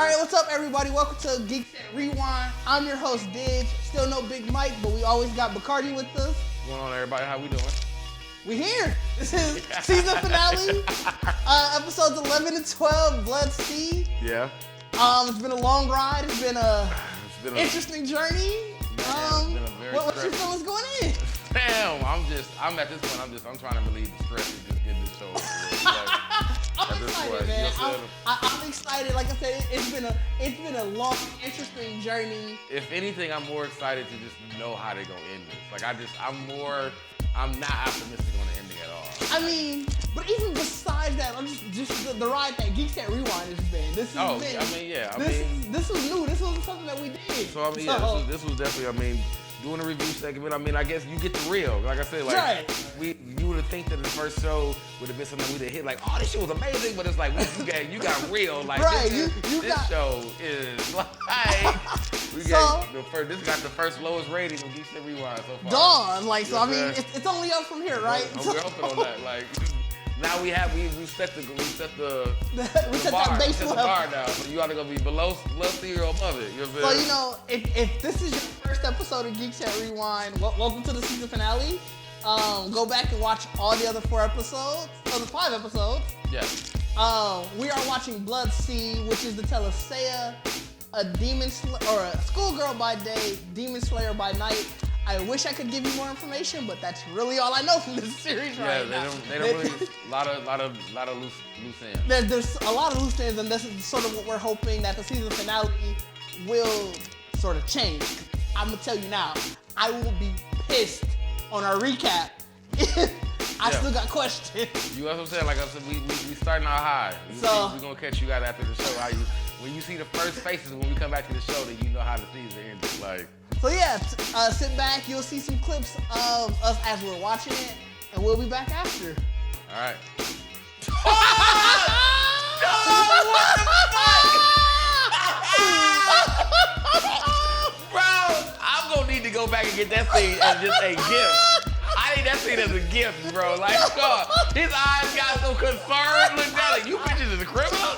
Alright, what's up everybody? Welcome to Geekset Rewind. I'm your host, Didge. Still no Big Mike, but we always got Bacardi with us. What's going on, everybody? How we doing? We here. This is season finale. Episodes 11 and 12, Blood Sea. Yeah. It's been a long ride. It's been a interesting journey. What's your feelings going in? Damn, I'm at this point, I'm trying to relieve the stress and just get this show over with. I'm excited, man. I'm excited. Like I said, it's been a long, interesting journey. If anything, I'm more excited to just know how they're gonna end this. I'm not optimistic on the ending at all. I mean, but even besides that, I'm just the ride that Geekset Rewind has been. This was new. This wasn't something that we did. So I mean, this was definitely. Doing a review segment, I guess you get the real. Like I said, you would have think that the first show would have been something we'd have hit like, oh, this shit was amazing, but it's like you got real. Like this show is like this got the first lowest rating of Geekset Rewind so far. Dawn, I mean, it's only up from here, right? We're hoping on that. Like now we set the bar now. So you gotta go be below C or above it. You know what I'm saying? So if this is your first episode of Geekset Rewind, welcome to the season finale. Go back and watch all the other 4 episodes, or the 5 episodes. Yes. We are watching Blood Sea, which is the tale of Seiya, a schoolgirl by day, demon slayer by night. I wish I could give you more information, but that's really all I know from this series right now. They don't really. A lot of loose ends. There's a lot of loose ends, and this is sort of what we're hoping that the season finale will sort of change. I'm gonna tell you now, I will be pissed on our recap. I still got questions. You know what I'm saying? Like I said, we starting out high. We're gonna catch you guys after the show. When you see the first faces when we come back to the show, then you know how the season ended. Like. So yeah, sit back. You'll see some clips of us as we're watching it, and we'll be back after. All right. Bro, I'm gonna need to go back and get that scene as just a gift. I need that scene as a gift, bro. Like, God, his eyes got so concerned. Look down, like you bitches is a criminal.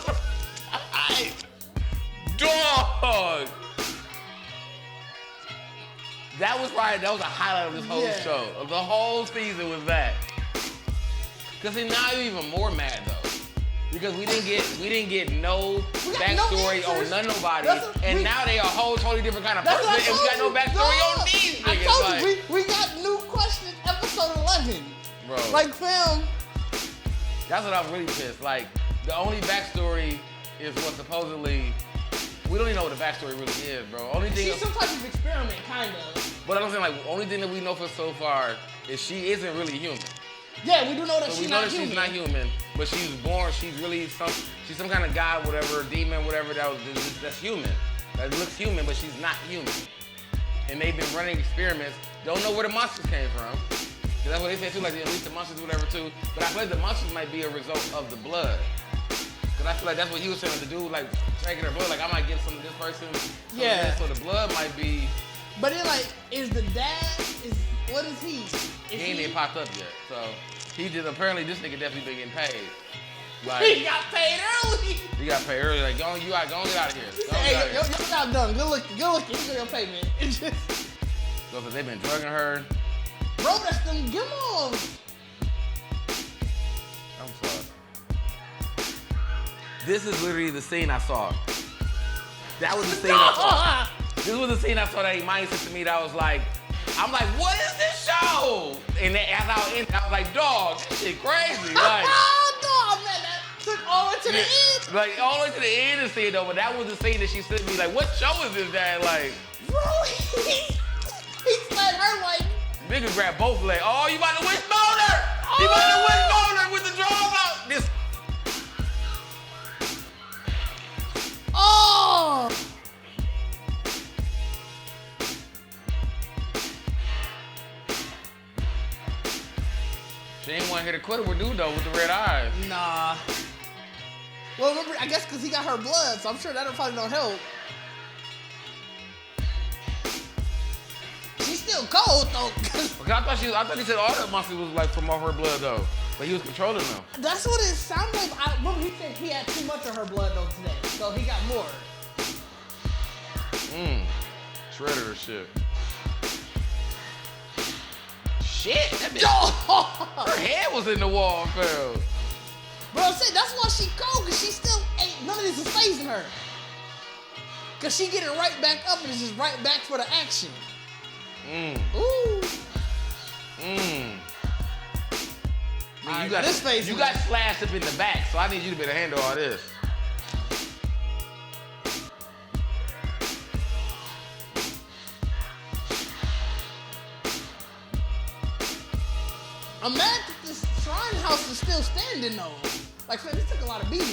Dog. That was a highlight of this whole show. The whole season was that. Cause see, now you're even more mad though, because we didn't get no backstory on nobody, and now they a whole totally different kind of person, and we got no backstory on these niggas. I told you, we got new questions. Episode 11, bro. Like, fam. That's what I'm really pissed. Like, the only backstory is what supposedly. We don't even know what the backstory really is, bro. She's some type of experiment, kind of. But I'm saying, like, the only thing that we know for so far is she isn't really human. Yeah, we do know that she's not human. She's not human, but she's born. She's really she's some kind of god, whatever, demon, whatever that's human. That looks human, but she's not human. And they've been running experiments. Don't know where the monsters came from. Cause that's what they say too. Like, at least the monsters, whatever, too. But I feel like the monsters might be a result of the blood. Cause I feel like that's what he was saying to do, like drinking her blood. Like I might get some of this person. So the blood might be. But it is the dad? What is he? He ain't even popped up yet. So he just apparently this nigga definitely been getting paid. Like he got paid early. He got paid early. Like go get out of here. Hey, your job done. Good looking. Here's your payment. It's just. So they've been drugging her. Bro, that's them gimos. I'm sorry. This is literally the scene I saw. That was the scene I saw. This was the scene I saw that he mindset to me that was like, I'm like, what is this show? And then as I was like, dog, this shit crazy. Like, dog, man, that took all the way to the end. Like, all the way to the end of the scene though, but that was the scene that she said to me, like, what show is this, Dad? Like, bro, he slapped her like. Nigga grabbed both legs. Oh, you about to wishbone her? You about to wishbone her with the drawers out? This. Oh! She ain't want to hit a quitter with dude though with the red eyes. Nah. Well, remember, I guess because he got her blood, so I'm sure that'll probably don't help. She's still cold though. I thought he said all that monster was like from off her blood though. But he was controlling them. That's what it sounded like. I remember he said he had too much of her blood though today, so he got more. Shredder shit. Shit, that bitch. Her head was in the wall, fell. Bro, I'm saying that's why she cold, cause she still ain't none of this is phasing her. Cause she getting right back up and it's just right back for the action. Ooh. Man, you got slashed up in the back, so I need you to be able to handle all this. I'm mad that this shrine house is still standing though. Like, man, this took a lot of beating.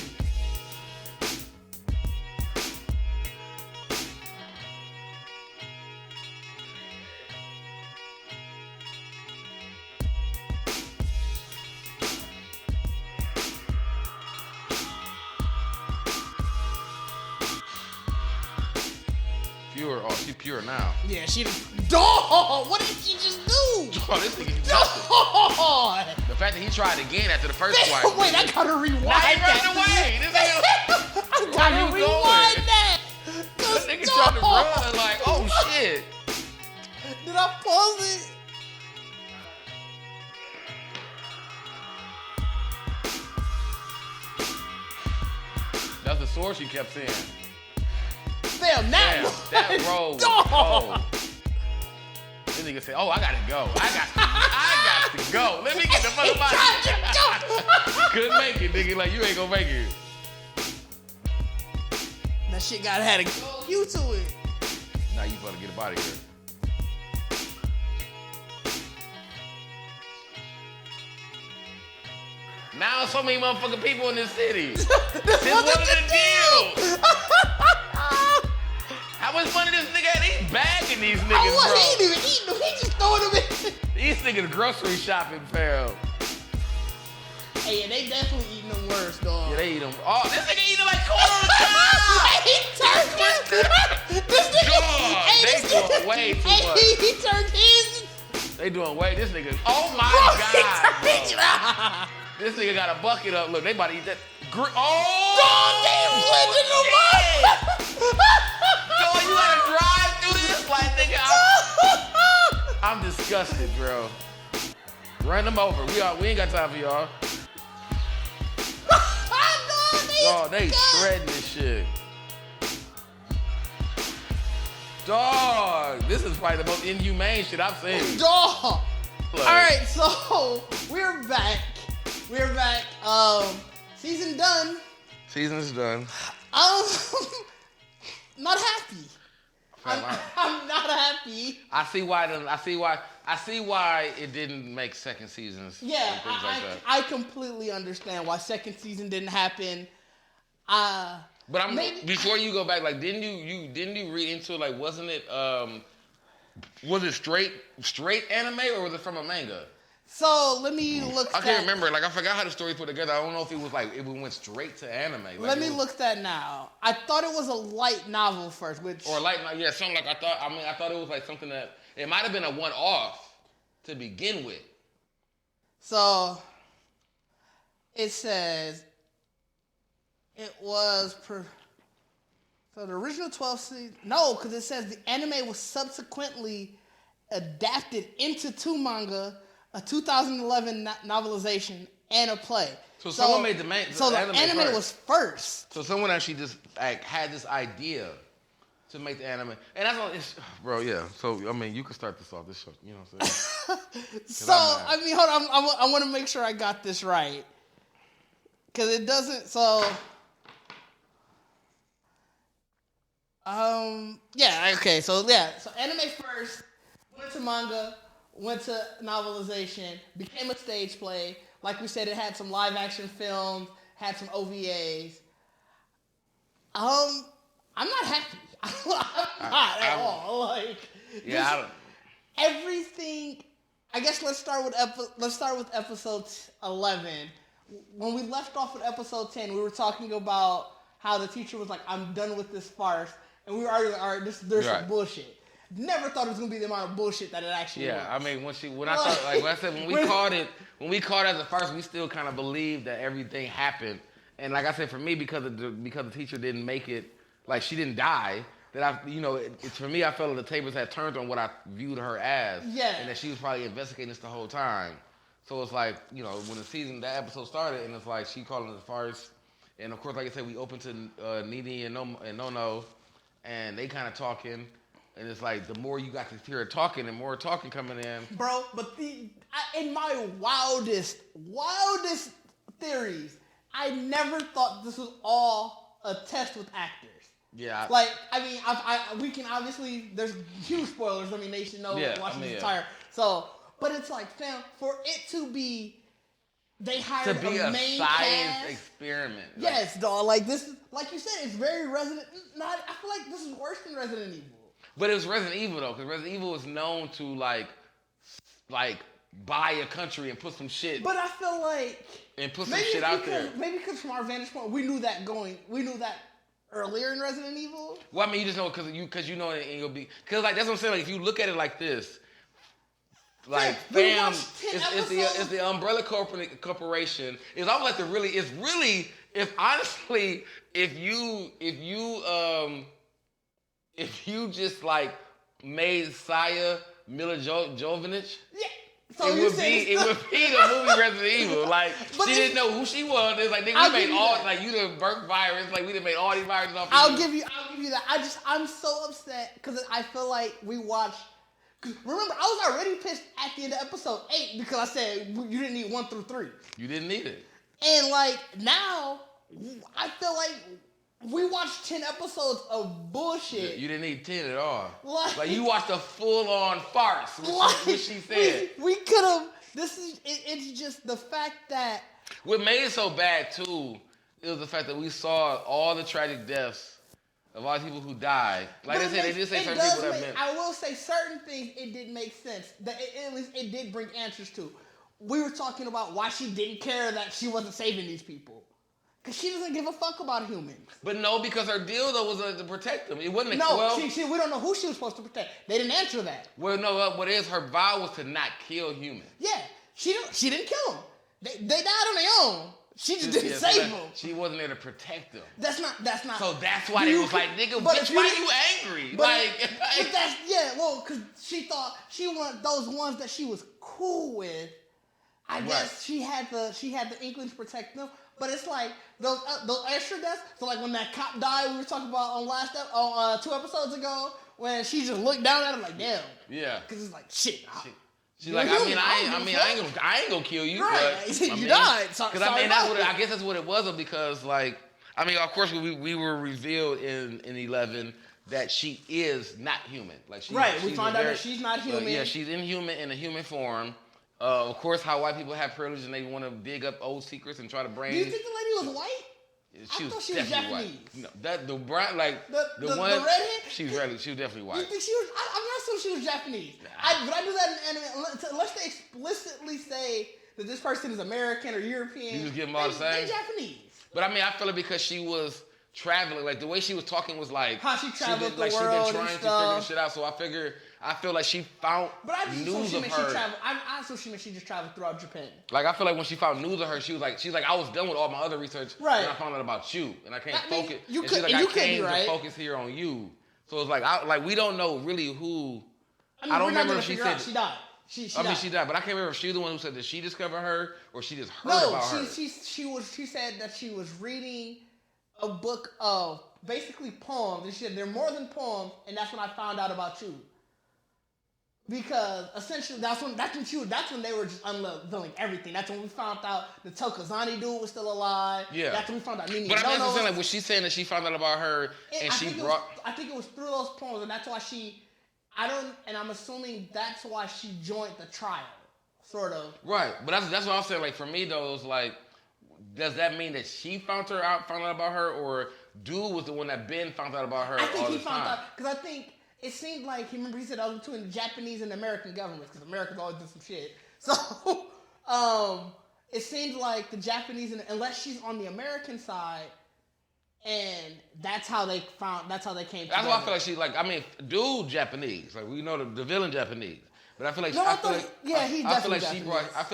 Pure. Oh, she pure now. Yeah, she. Dog! What did she just do? Dog, this nigga. Dog! The fact that he tried again after the first swipe. Wait, I gotta rewind now he that. running away. This nigga. I gotta rewind that. This nigga tried to run like, oh shit. Did I pause it? That's the sword she kept saying. Damn, that roll was cold. This nigga said, oh, I gotta go. I got to go. Let me get the fuck out of here. Couldn't make it, nigga. Like, you ain't gonna make it. That shit gotta have to go you to it. Now you gotta get up out of here. Now so many motherfucking people in this city. This wasn't the deal. How much money this nigga had? He's bagging these niggas, bro. He ain't even eating them. He just throwing them in. These niggas grocery shopping, fam. Hey, yeah, they definitely eating them worse, dog. Yeah, they eat them. Oh, this nigga eating like corn on the cob. He turned this nigga. They doing way too much. He turned his. They doing way. This nigga. Oh my God, bro. This nigga got a bucket up. Look, they about to eat that. Oh! Dog, you gotta drive through this? Like, nigga, I'm disgusted, bro. Run them over. We ain't got time for y'all. Dog, they shredding this shit. Dog, this is probably the most inhumane shit I've seen. Dog. Like, all right, so we're back. Season done. Season's done. Not happy. I'm not happy. I see why it didn't make second seasons. Yeah, I completely understand why second season didn't happen. But before you go back, like, didn't you read into it? Like, wasn't it was it straight anime or was it from a manga? So let me look. I can't remember. Like, I forgot how the story put together. I don't know if it was like it went straight to anime. Like, let me look that now. I thought it was a light novel first, yeah, something like I thought it was like something that it might have been a one-off to begin with. So it says it was so the original 12 season. No, because it says the anime was subsequently adapted into two manga, a 2011 novelization, and a play. So someone made the anime was first. So someone actually just had this idea to make the anime, and that's all. Bro, yeah. So I mean, you can start this off. This show, you know what I'm saying? So I mean, hold on. I want to make sure I got this right, because it doesn't. So. Yeah. Okay. So anime first, went to manga. Went to novelization, became a stage play. Like we said, it had some live action films, had some OVAs. I'm not happy. I'm not at all. Like, yeah, everything. I guess let's start with episode 11. When we left off with episode 10, we were talking about how the teacher was like, "I'm done with this farce," and we were arguing, "All right, there's some bullshit." Never thought it was gonna be the amount of bullshit that it actually was. I mean, when we called it as a farce, we still kind of believed that everything happened. And like I said, for me, because the teacher didn't make it, like she didn't die, for me, I felt like the tables had turned on what I viewed her as. Yeah. And that she was probably investigating this the whole time. So it's like, when that episode started, and it's like she calling it a farce. And of course, like I said, we opened to Nene and No, and they kind of talking. And it's like the more you got to hear her talking and more talking coming in. Bro, but in my wildest theories, I never thought this was all a test with actors. Yeah. Like, I mean, we can obviously, there's huge spoilers. I mean, they should know watching the entire. So, but it's like, fam, for it to be, they hired to be a a main science cast. experiment. Yes, dog. Like this is, like you said, it's very Resident. I feel like this is worse than Resident Evil. But it was Resident Evil though, because Resident Evil was known to like buy a country and put some shit. But I feel like put some shit out there. Maybe because from our vantage point, we knew that earlier in Resident Evil. Well, I mean, you just know because you know it, and you'll be because like that's what I'm saying. Like if you look at it like this, like fam, it's the Umbrella Corporation. It's almost like honestly if you just like made Saya Mila Jovovich, yeah. So it would be the movie Resident Evil. Like she didn't know who she was. It's like nigga, we made all like you the birth virus. Like we done made all these viruses off. I'll give you that. I'm so upset because I feel like we watched. Remember, I was already pissed at the end of episode 8 because I said you didn't need 1 through 3. You didn't need it. And like now, I feel like we watched 10 episodes of bullshit. You didn't need 10 at all. Like you watched a full-on farce, which she said. We could have. It's just the fact that. What made it so bad too is the fact that we saw all the tragic deaths of all the people who died. Like I said, they did say certain people that meant. I will say certain things it did make sense. That at least it did bring answers to. We were talking about why she didn't care that she wasn't saving these people. Because she doesn't give a fuck about humans. But no, because her deal, though, was to protect them. It wasn't... we don't know who she was supposed to protect. They didn't answer that. Well, no, what is her vow was to not kill humans. Yeah, she didn't kill them. They died on their own. She just didn't save them. She wasn't there to protect them. That's not. So that's why they was like, nigga, bitch, why are you angry? Because she thought she wanted those ones that she was cool with. I guess she had the inkling to protect them. But it's like those extra deaths. So like when that cop died, we were talking about on 2 episodes ago, when she just looked down at him like, damn. Yeah. Because it's like shit. She's like, I ain't gonna kill you. Right. But, you died. Because I guess that's what it was. Because like, I mean, of course we were revealed in 11 that she is not human. Like we found out that she's not human. She's inhuman in a human form. Of course, how white people have privilege and they want to dig up old secrets and try to bring. Do you think the lady was white? She was Japanese. White. No, the brown, like the one. The redhead. She was definitely white. You think she was? I'm not sure she was Japanese. But I do that in anime unless they explicitly say that this person is American or European. You just give them all the same. They're Japanese. But I mean, I feel it because she was traveling. Like the way she was talking was like how she traveled the world she'd been trying and to figure shit out. So I feel like she found news of her. I assume she meant she just traveled throughout Japan. Like I feel like when she found news of her, she's like I was done with all my other research, right? And I found out about you, and I can't focus. I came to focus here on you. So it's like we don't know really who. I don't remember if she said she died. She died. She died, but I can't remember if she's the one who said that she discovered her or she just heard about her. She said that she was reading a book of basically poems, and she said they're more than poems, and that's when I found out about you. Because essentially that's when they were just unveiling everything. That's when we found out the Tokozani dude was still alive. Yeah. That's when we found out Nini. But I'm just saying, like, was she saying that she found out about her I think it was through those poems, and that's why I'm assuming that's why she joined the trial, sort of. Right, but that's what I'm saying. Like for me though, it's like, does that mean that she found out about her, or dude was the one that Ben found out about her? I think he found out because I think. It seemed like he said I was between the Japanese and the American governments because Americans always do some shit. So it seemed like the Japanese, unless she's on the American side, and that's how they came together. That's why I feel like dude Japanese. Like we know the villain Japanese, but I feel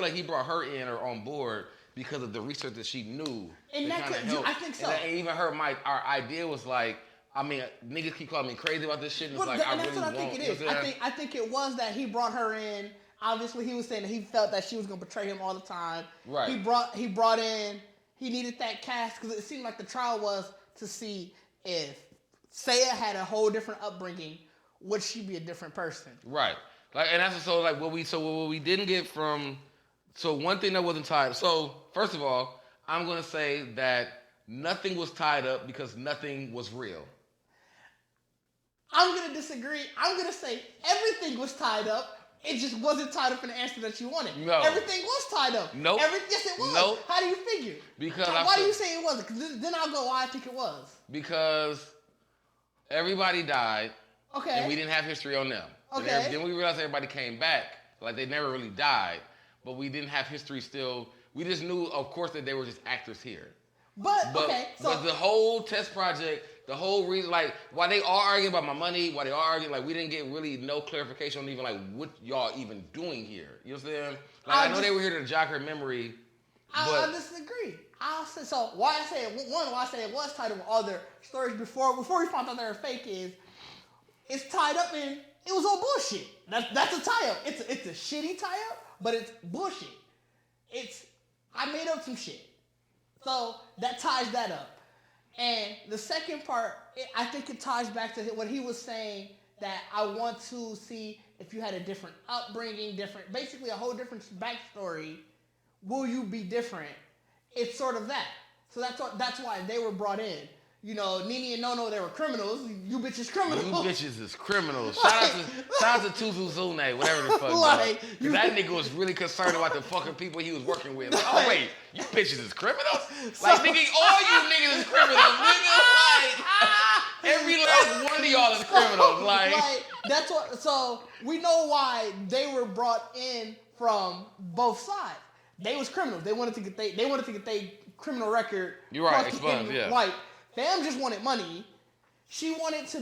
like he brought her in or on board because of the research that she knew. And that could, I think so. And even our idea was like, I mean, niggas keep calling me crazy about this shit. And it's Well, like, I and that's really what I think won't. it is. I think it was that he brought her in. Obviously, he was saying that he felt that she was gonna betray him all the time. Right. He brought in. He needed that cast because it seemed like the trial was to see if Saya had a whole different upbringing, would she be a different person? Right. Like, and that's so like what we didn't get from. So one thing that wasn't tied. So first of all, I'm gonna say that nothing was tied up because nothing was real. I'm gonna disagree. I'm gonna say everything was tied up. It just wasn't tied up in the answer that you wanted. No. Everything was tied up. Nope. Yes, it was. Nope. How do you figure? Because why do you say it wasn't? Because then I'll go why I think it was. Because everybody died. Okay. And we didn't have history on them. Okay. Then we realized everybody came back. Like they never really died. But we didn't have history still. We just knew, of course, that they were just actors here. But the whole test project, the whole reason, like, why they are arguing about my money, why they are arguing, like, we didn't get really no clarification on even, like, what y'all even doing here. You know what I'm saying? Like, I know they were here to jog her memory, I disagree. I'll say, so why I say it was tied up with all their stories before we found out they were fake is, it's tied up in, it was all bullshit. That's a tie-up. It's a shitty tie-up, but it's bullshit. I made up some shit. So that ties that up. And the second part, I think it ties back to what he was saying, that I want to see if you had a different upbringing, basically a whole different backstory, will you be different? It's sort of that. So that's why they were brought in. You know, Nene and Nono, they were criminals. You bitches criminals. You bitches is criminals. Shout out to Tuzu Zune, whatever the fuck. Like, that nigga was really concerned about the fucking people he was working with. Like, oh wait, you bitches is criminals? Like, nigga, all you niggas is criminals, nigga. Like, every last one of y'all is criminals. Like that's what. So we know why they were brought in from both sides. They was criminals. They wanted to get their criminal record. You're right. Expunged. Yeah. Like, Fam just wanted money. She wanted to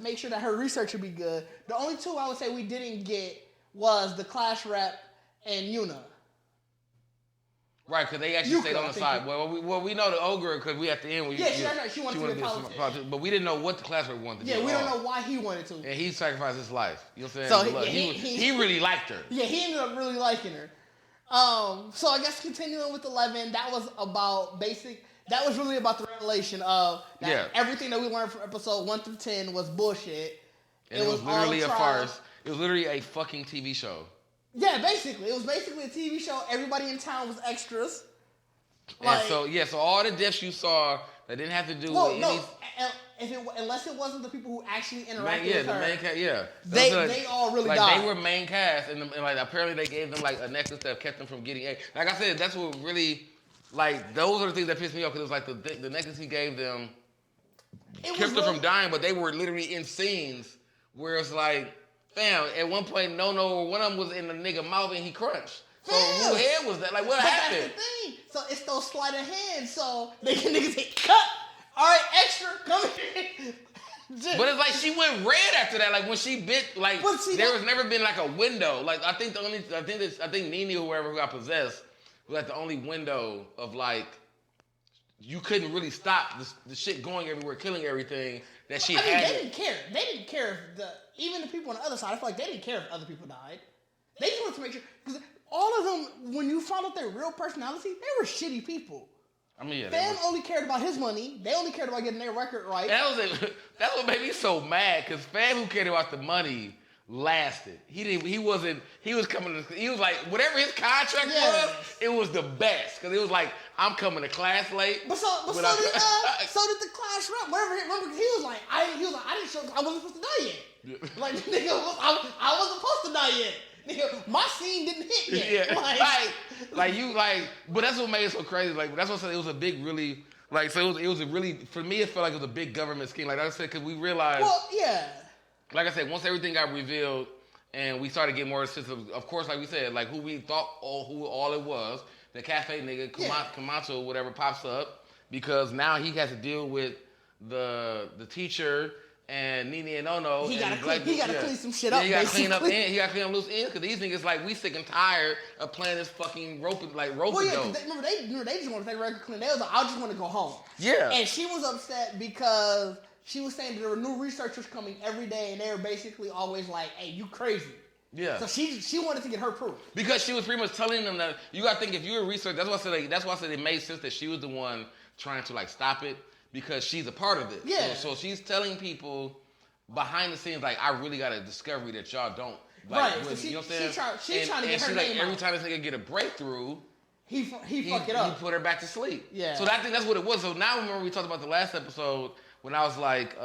make sure that her research would be good. The only two I would say we didn't get was the Clash rep and Yuna. Right, because they actually stayed on the side. Well, we know the ogre because we at the end. She wanted to be a politician. But we didn't know what the Clash rep wanted to do. Yeah, we don't know why he wanted to. And he sacrificed his life. You know what I'm saying? So he really liked her. Yeah, he ended up really liking her. So I guess continuing with 11, that was really about the revelation of that everything that we learned from episode 1 through 10 was bullshit. And it was literally a farce. It was literally a fucking TV show. Yeah, basically. It was basically a TV show. Everybody in town was extras. Like, so all the deaths you saw that didn't have to do with any... unless it wasn't the people who actually interacted with her. The main cast, They all really died. They were main cast, and like apparently they gave them like a necklace that kept them from getting A. Like I said, that's what really... Like, those are the things that pissed me off, because it was like the necklace he gave them kept them from dying, but they were literally in scenes where it's like, fam, at one point, one of them was in the nigga mouth and he crunched. So who head was that? Like, what happened? That's the thing. So it's those sleight of hand, so they can niggas say, cut! All right, extra, come here. But it's like she went red after that. Like when she bit, like there was never been like a window. Like I think Nene or whoever who got possessed was like the only window of like you couldn't really stop the shit going everywhere, killing everything that she had. They didn't care. They didn't care if even the people on the other side. I feel like they didn't care if other people died. They just wanted to make sure, because all of them, when you found out their real personality, they were shitty people. I mean, yeah. Fam only cared about his money. They only cared about getting their record right. That's what made me so mad, because Fam, who cared about the money, lasted. He was like, whatever his contract was, it was the best. Because it was like, I'm coming to class late. But so did the class rep. Remember, he was like, I wasn't supposed to die yet. Like, nigga, I wasn't supposed to die yet. Nigga, my scene didn't hit yet. Yeah. But that's what made it so crazy. Like, that's what I said, it was a big, really, like, so it was a really, for me, it felt like it was a big government scheme. Like I said, because we realized. Well, yeah. Like I said, once everything got revealed and we started getting more sense of course, like we said, like who we thought who all it was, the cafe nigga, Camacho, whatever, pops up, because now he has to deal with the teacher and Nene and Ono. He gotta clean some shit up. He gotta clean up loose ends, because these niggas like, we sick and tired of playing this fucking rope dope. Well, yeah, remember they just want to take record clean. They was like, I just want to go home. Yeah. And she was upset because she was saying that there were new researchers coming every day, and they were basically always like, "Hey, you crazy." Yeah. So she wanted to get her proof. Because she was pretty much telling them that you gotta think if you're a researcher, that's why I said it made sense that she was the one trying to like stop it because she's a part of it. Yeah. So she's telling people behind the scenes like I really got a discovery that y'all don't. Right. Like, So you know what I'm saying? She's trying to get her like name every out. time this nigga get a breakthrough, he fuck it up. He put her back to sleep. Yeah. So I think that's what it was. So now remember we talked about the last episode when I was like,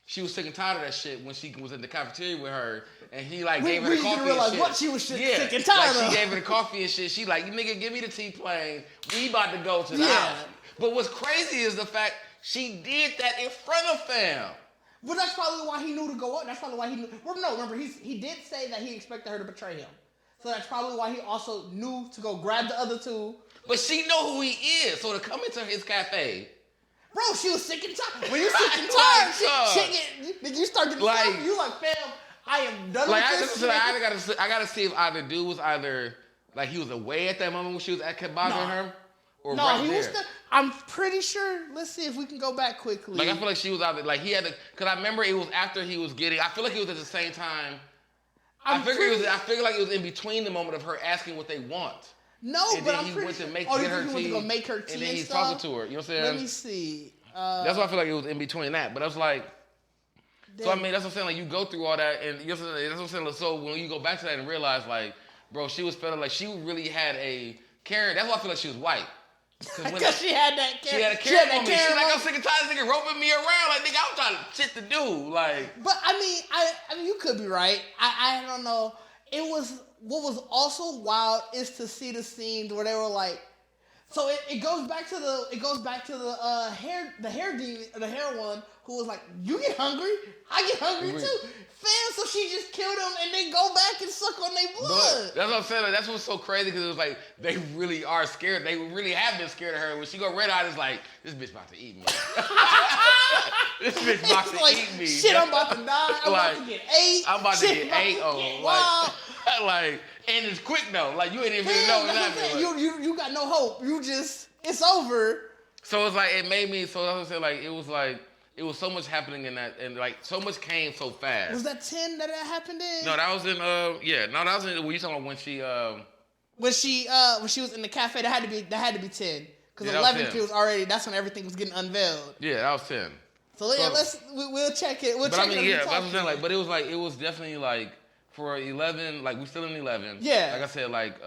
she was sick and tired of that shit when she was in the cafeteria with her, and he like gave her the coffee and shit. What she was sick and tired of. She gave her the coffee and shit. She like, nigga, give me the tea plane. We about to go to the house. But what's crazy is the fact she did that in front of fam. But that's probably why he knew to go up. That's probably why he knew. Well, no, remember, he did say that he expected her to betray him. So that's probably why he also knew to go grab the other two. But she know who he is. So to come into his cafe. Bro, she was sick and tired. When you're sick and tired, you start getting stuff. You like, fam, I am done with this. I gotta see if either dude was either, like he was away at that moment when she was kept bothering her. Or no, right he there. was still. I'm pretty sure. Let's see if we can go back quickly. Like I feel like she was out there. Like he had to, because I remember it was after he was getting. I feel like it was at the same time. I figure like it was in between the moment of her asking what they want. No, and but then I'm he pretty went to make sure. get her he tea, went to go make her tea and then he's stuff? talking to her. You know what I'm saying? Let me see. That's why I feel like it was in between that. But I was like, so I mean, that's what I'm saying. Like you go through all that, and that's what I'm saying. So when you go back to that and realize, like, bro, she was feeling like she really had a Karen. That's why I feel like she was white. Because she had that Karen. She had a Karen on me. She's like, I'm sick and tired of this nigga roping me around. Like, nigga, I'm trying to shit to do. Like, but I mean, you could be right. I don't know. It was what was also wild is to see the scenes where they were like. So it goes back to the hair one who was like, you get hungry, I get hungry too. Fam, so she just killed him and then go back and suck on their blood. But that's what I'm saying. Like, that's what's so crazy because it was like they really are scared. They really have been scared of her. When she go red eyed, it's like this bitch about to eat me. This bitch about to eat me. Shit, I'm about to die. I'm about to get ate. I'm about to get ate on. Like, and it's quick though. Like you ain't even really know what's happening. You got no hope. You just it's over. So it's like it made me. So that's what I'm saying. Like it was so much happening in that, and like so much came so fast. Was that 10 that happened in? No, that was in that was in. Were you talking about when she was in the cafe? That had to be 10 because 11 was already. That's when everything was getting unveiled. Yeah, that was 10. So we'll check it. We'll but check I mean, it. yeah, that's what I'm saying. Like, but it was definitely like for 11. Like we still in 11. Yeah. Like I said, like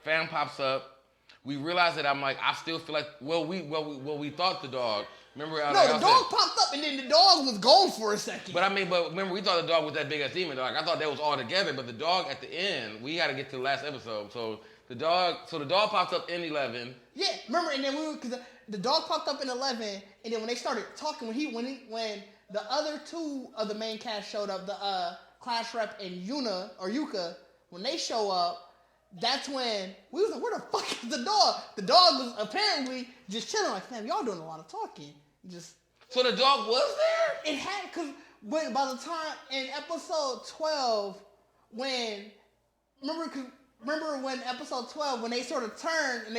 fam pops up. We realize that I still feel like we thought the dog. Remember? The dog popped up and then the dog was gone for a second. But remember we thought the dog was that big ass demon dog. I thought that was all together, but the dog at the end, we got to get to the last episode. So the dog popped up in 11. Yeah, remember? And then because the dog popped up in 11, and then when they started talking, when the other two of the main cast showed up, the class rep and Yuka, when they show up. That's when we was like, where the fuck is the dog? The dog was apparently just chilling. Like, fam, y'all doing a lot of talking. So the dog was there? It had, because by the time in episode 12, remember when episode 12, when they sort of turned and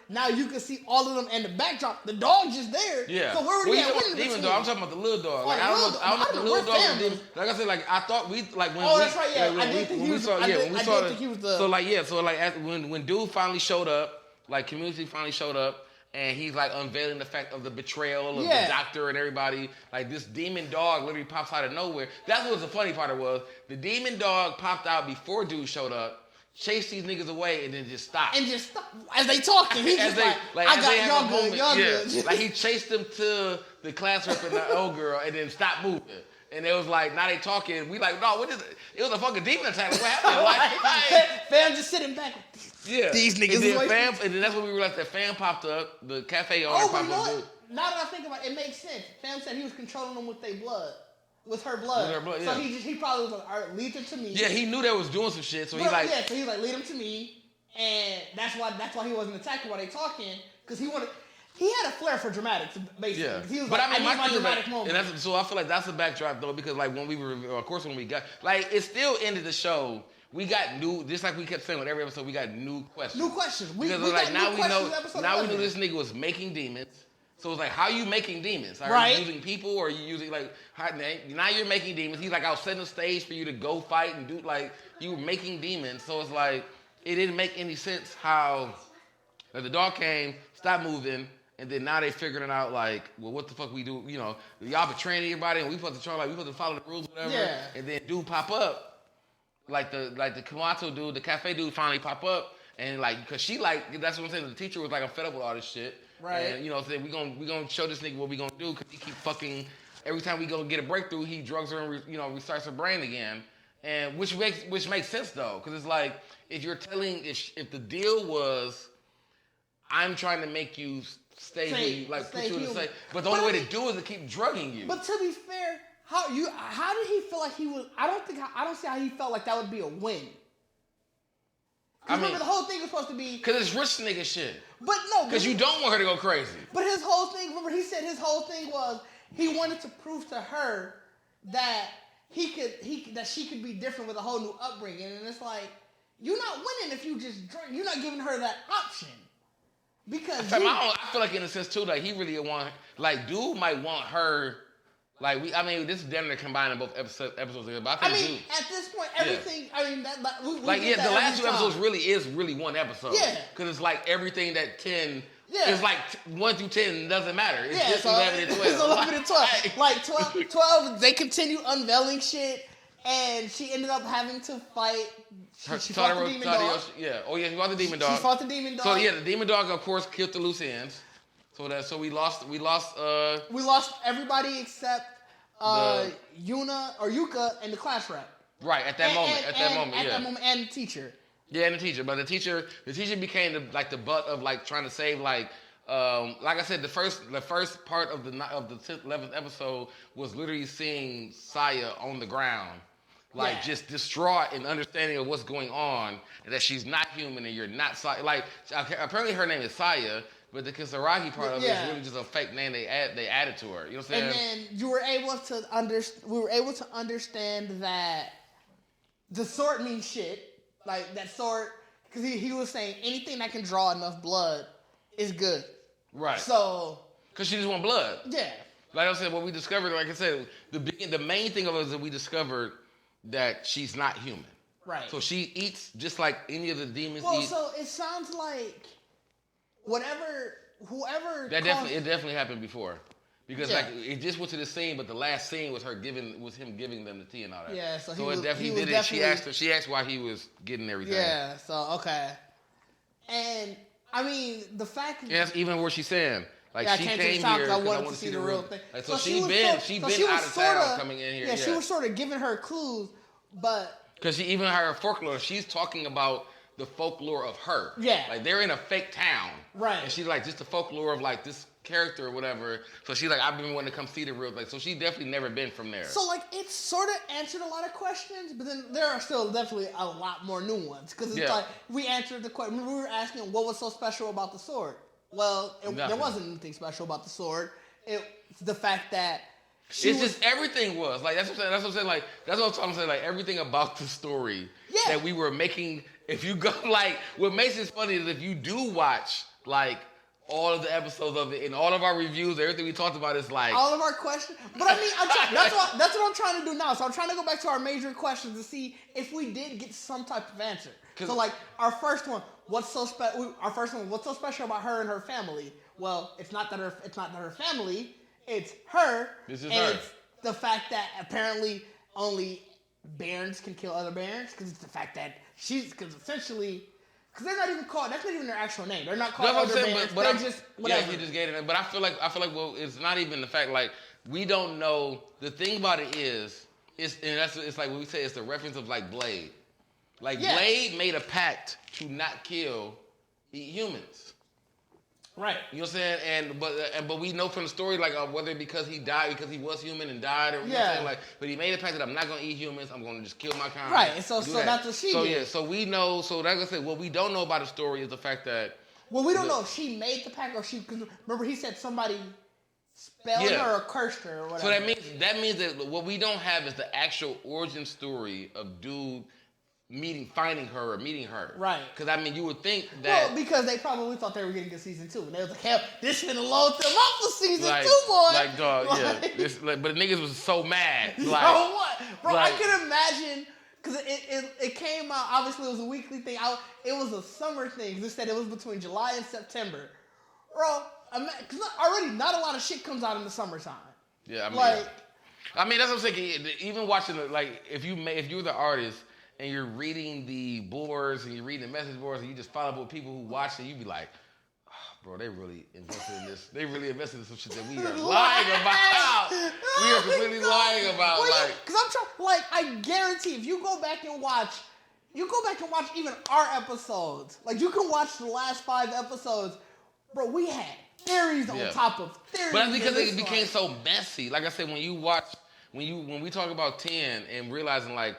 now you can see all of them in the backdrop, the dog just there. Yeah. So where were we at? Demon dog, I'm talking about the little dog. Like, I don't know the little dog. Like I said, like I thought we like when. Oh, that's right. Yeah, I did think he was. I did think he was the. So when dude finally showed up, like community finally showed up, and he's like unveiling the fact of the betrayal of the doctor and everybody. Like this demon dog literally pops out of nowhere. That's what the funny part was. The demon dog popped out before dude showed up. Chase these niggas away and then just stop. As they talking. He's just like I got y'all good. Like he chased them to the class rep and the old girl and then stopped moving. And it was like, now they talking. We like, no, what is it? It was a fucking demon attack. Like, what happened? Fam just sitting back. These niggas. And then that's when we realized that Fam popped up. The cafe owner popped up. Now that I think about it, it makes sense. Fam said he was controlling them with their blood. With her blood. So he probably was like, all right, lead them to me. Yeah, he knew they was doing some shit, so he's like... Yeah, so he's like, lead them to me. And that's why he wasn't attacking while they talking. Because he had a flair for dramatics, basically. Yeah. He was I need my dramatic moment. And so I feel like that's a backdrop, though, because like when we were... Of course, when we got... Like, it still ended the show... We got new, just like we kept saying with every episode, we got new questions. New questions. Because now we know this nigga was making demons. So it's like, how are you making demons? Are Right. you using people, or are you using now you're making demons? He's like, I'll set the stage for you to go fight and do you were making demons. So it's like, it didn't make any sense how the dog came, stopped moving, and then now they figuring it out well, what the fuck we do? Y'all betraying everybody, and we supposed to we supposed to follow the rules, whatever. Yeah. And then dude pop up, the Kamato dude, the cafe dude finally pop up, and cause she that's what I'm saying. The teacher was like, I'm fed up with all this shit. Right. And saying we gonna show this nigga what we gonna do, cause he keep fucking. Every time we go get a breakthrough, he drugs her and restarts her brain again. And which makes sense though, cause it's like if you're telling if the deal was, I'm trying to make you stay who you put you in the state, but the only way to do it is to keep drugging you. But to be fair, how did he feel like he was? I don't see how he felt like that would be a win. Remember, the whole thing was supposed to be... Because it's rich nigga shit. But no... Because you don't want her to go crazy. But his whole thing... Remember, he said his whole thing was he wanted to prove to her that that she could be different with a whole new upbringing. And it's like, you're not winning if you just drink. You're not giving her that option. Because... I feel like in a sense, too, he really want... dude might want her... this is damn near combining both episodes. But I think at this point, everything. Yeah. The last two episodes really is one episode. Yeah. Because it's everything that 10. Yeah. It's 1 through 10 doesn't matter. It's just so 11 and 12. It's 11 and 12. 12. They continue unveiling shit, and she ended up having to fight. She fought the demon dog. Yeah. Oh yeah, she fought the demon dog. She fought the demon dog. So yeah, the demon dog of course killed the loose ends. So we lost. We lost everybody except Yuna or Yuka and the class rep. Right at that moment. At that moment, and the teacher. Yeah, and the teacher. But the teacher became the butt of trying to save like I said, the first part of the 10th, 11th episode was literally seeing Saya on the ground. Just distraught and understanding of what's going on, and that she's not human and you're not Saya. Apparently her name is Saya. But the Kisaragi part of it is really just a fake name they added to her. You know what I'm saying? And then we were able to understand that the sword means shit. That sword, because he was saying anything that can draw enough blood is good. Right. So. Because she just want blood. Yeah. Like I said, what we discovered, like I said, the main thing of it is that we discovered that she's not human. Right. So she eats just like any of the demons eat. Well, so it sounds like whoever it definitely happened before, because it just went to the scene, but the last scene was him giving them the tea and all that. Yeah, so it definitely did it. She asked why he was getting everything. Yeah, so okay, and the fact that's even where she's saying she came here because I wanted to see the real thing. So she's been out of town coming in here. Yeah, she was sort of giving her clues, but because even her folklore, she's talking about the folklore of her. Yeah. They're in a fake town. Right. And she's just the folklore of this character or whatever. So she's I've been wanting to come see the real so she definitely never been from there. So it sort of answered a lot of questions, but then there are still definitely a lot more new ones. Because it's we answered the question. Remember we were asking what was so special about the sword? Well, there wasn't anything special about the sword. It's the fact that just everything was. That's what I'm saying. That's what I'm trying to say. Everything about the story that we were making. If you go what makes it funny is if you do watch all of the episodes of it and all of our reviews, everything we talked about is all of our questions. But that's what I'm trying to do now. So I'm trying to go back to our major questions to see if we did get some type of answer. So our first one, what's so special about her and her family? Well, it's not that her family, it's her. This is and her. It's the fact that apparently only Barons can kill other Barons, because it's the fact that because they're not even called, that's not even their actual name. They're not called other Barons. They're just whatever. Yeah, you just gave it. But I feel like it's not even the fact we don't know. The thing about it is it's like when we say it's the reference of Blade. Blade made a pact to not eat humans. Right. You know what I'm saying? But we know from the story whether because he died because he was human and died or you know what I'm saying? But he made a pact that I'm not gonna eat humans. I'm gonna just kill my kind. Right. And so that's what she did. Yeah. So we know. So like I said, what we don't know about the story is the fact that. Well, we don't know if she made the pact or because remember he said somebody spelled her or cursed her or whatever. So that means that what we don't have is the actual origin story of dude finding her or meeting her. Right. Because I mean, you would think that. Well, because they probably thought they were getting a season 2, and they was like, hell, this finna load them up for season 2, boy. Like, dog, yeah. But the niggas was so mad. Like, what? Bro, like, I can imagine, because it came out, obviously it was a weekly thing. It was a summer thing. They said it was between July and September. Bro, because already not a lot of shit comes out in the summertime. Yeah, I mean, like, I mean, that's what I'm saying. Even watching it, like, if you're the artist and you're reading the boards and you're reading the message boards and you just follow up with people who watch it, you be like, oh, bro, they really invested in this. They really invested in some shit that we are lying about. We are completely lying about. Well, because I'm trying, like, I guarantee if you go back and watch even our episodes, like, you can watch the last 5 episodes, bro, we had theories on top of theories. But that's because it became so messy. Like I said, when we talk about 10 and realizing like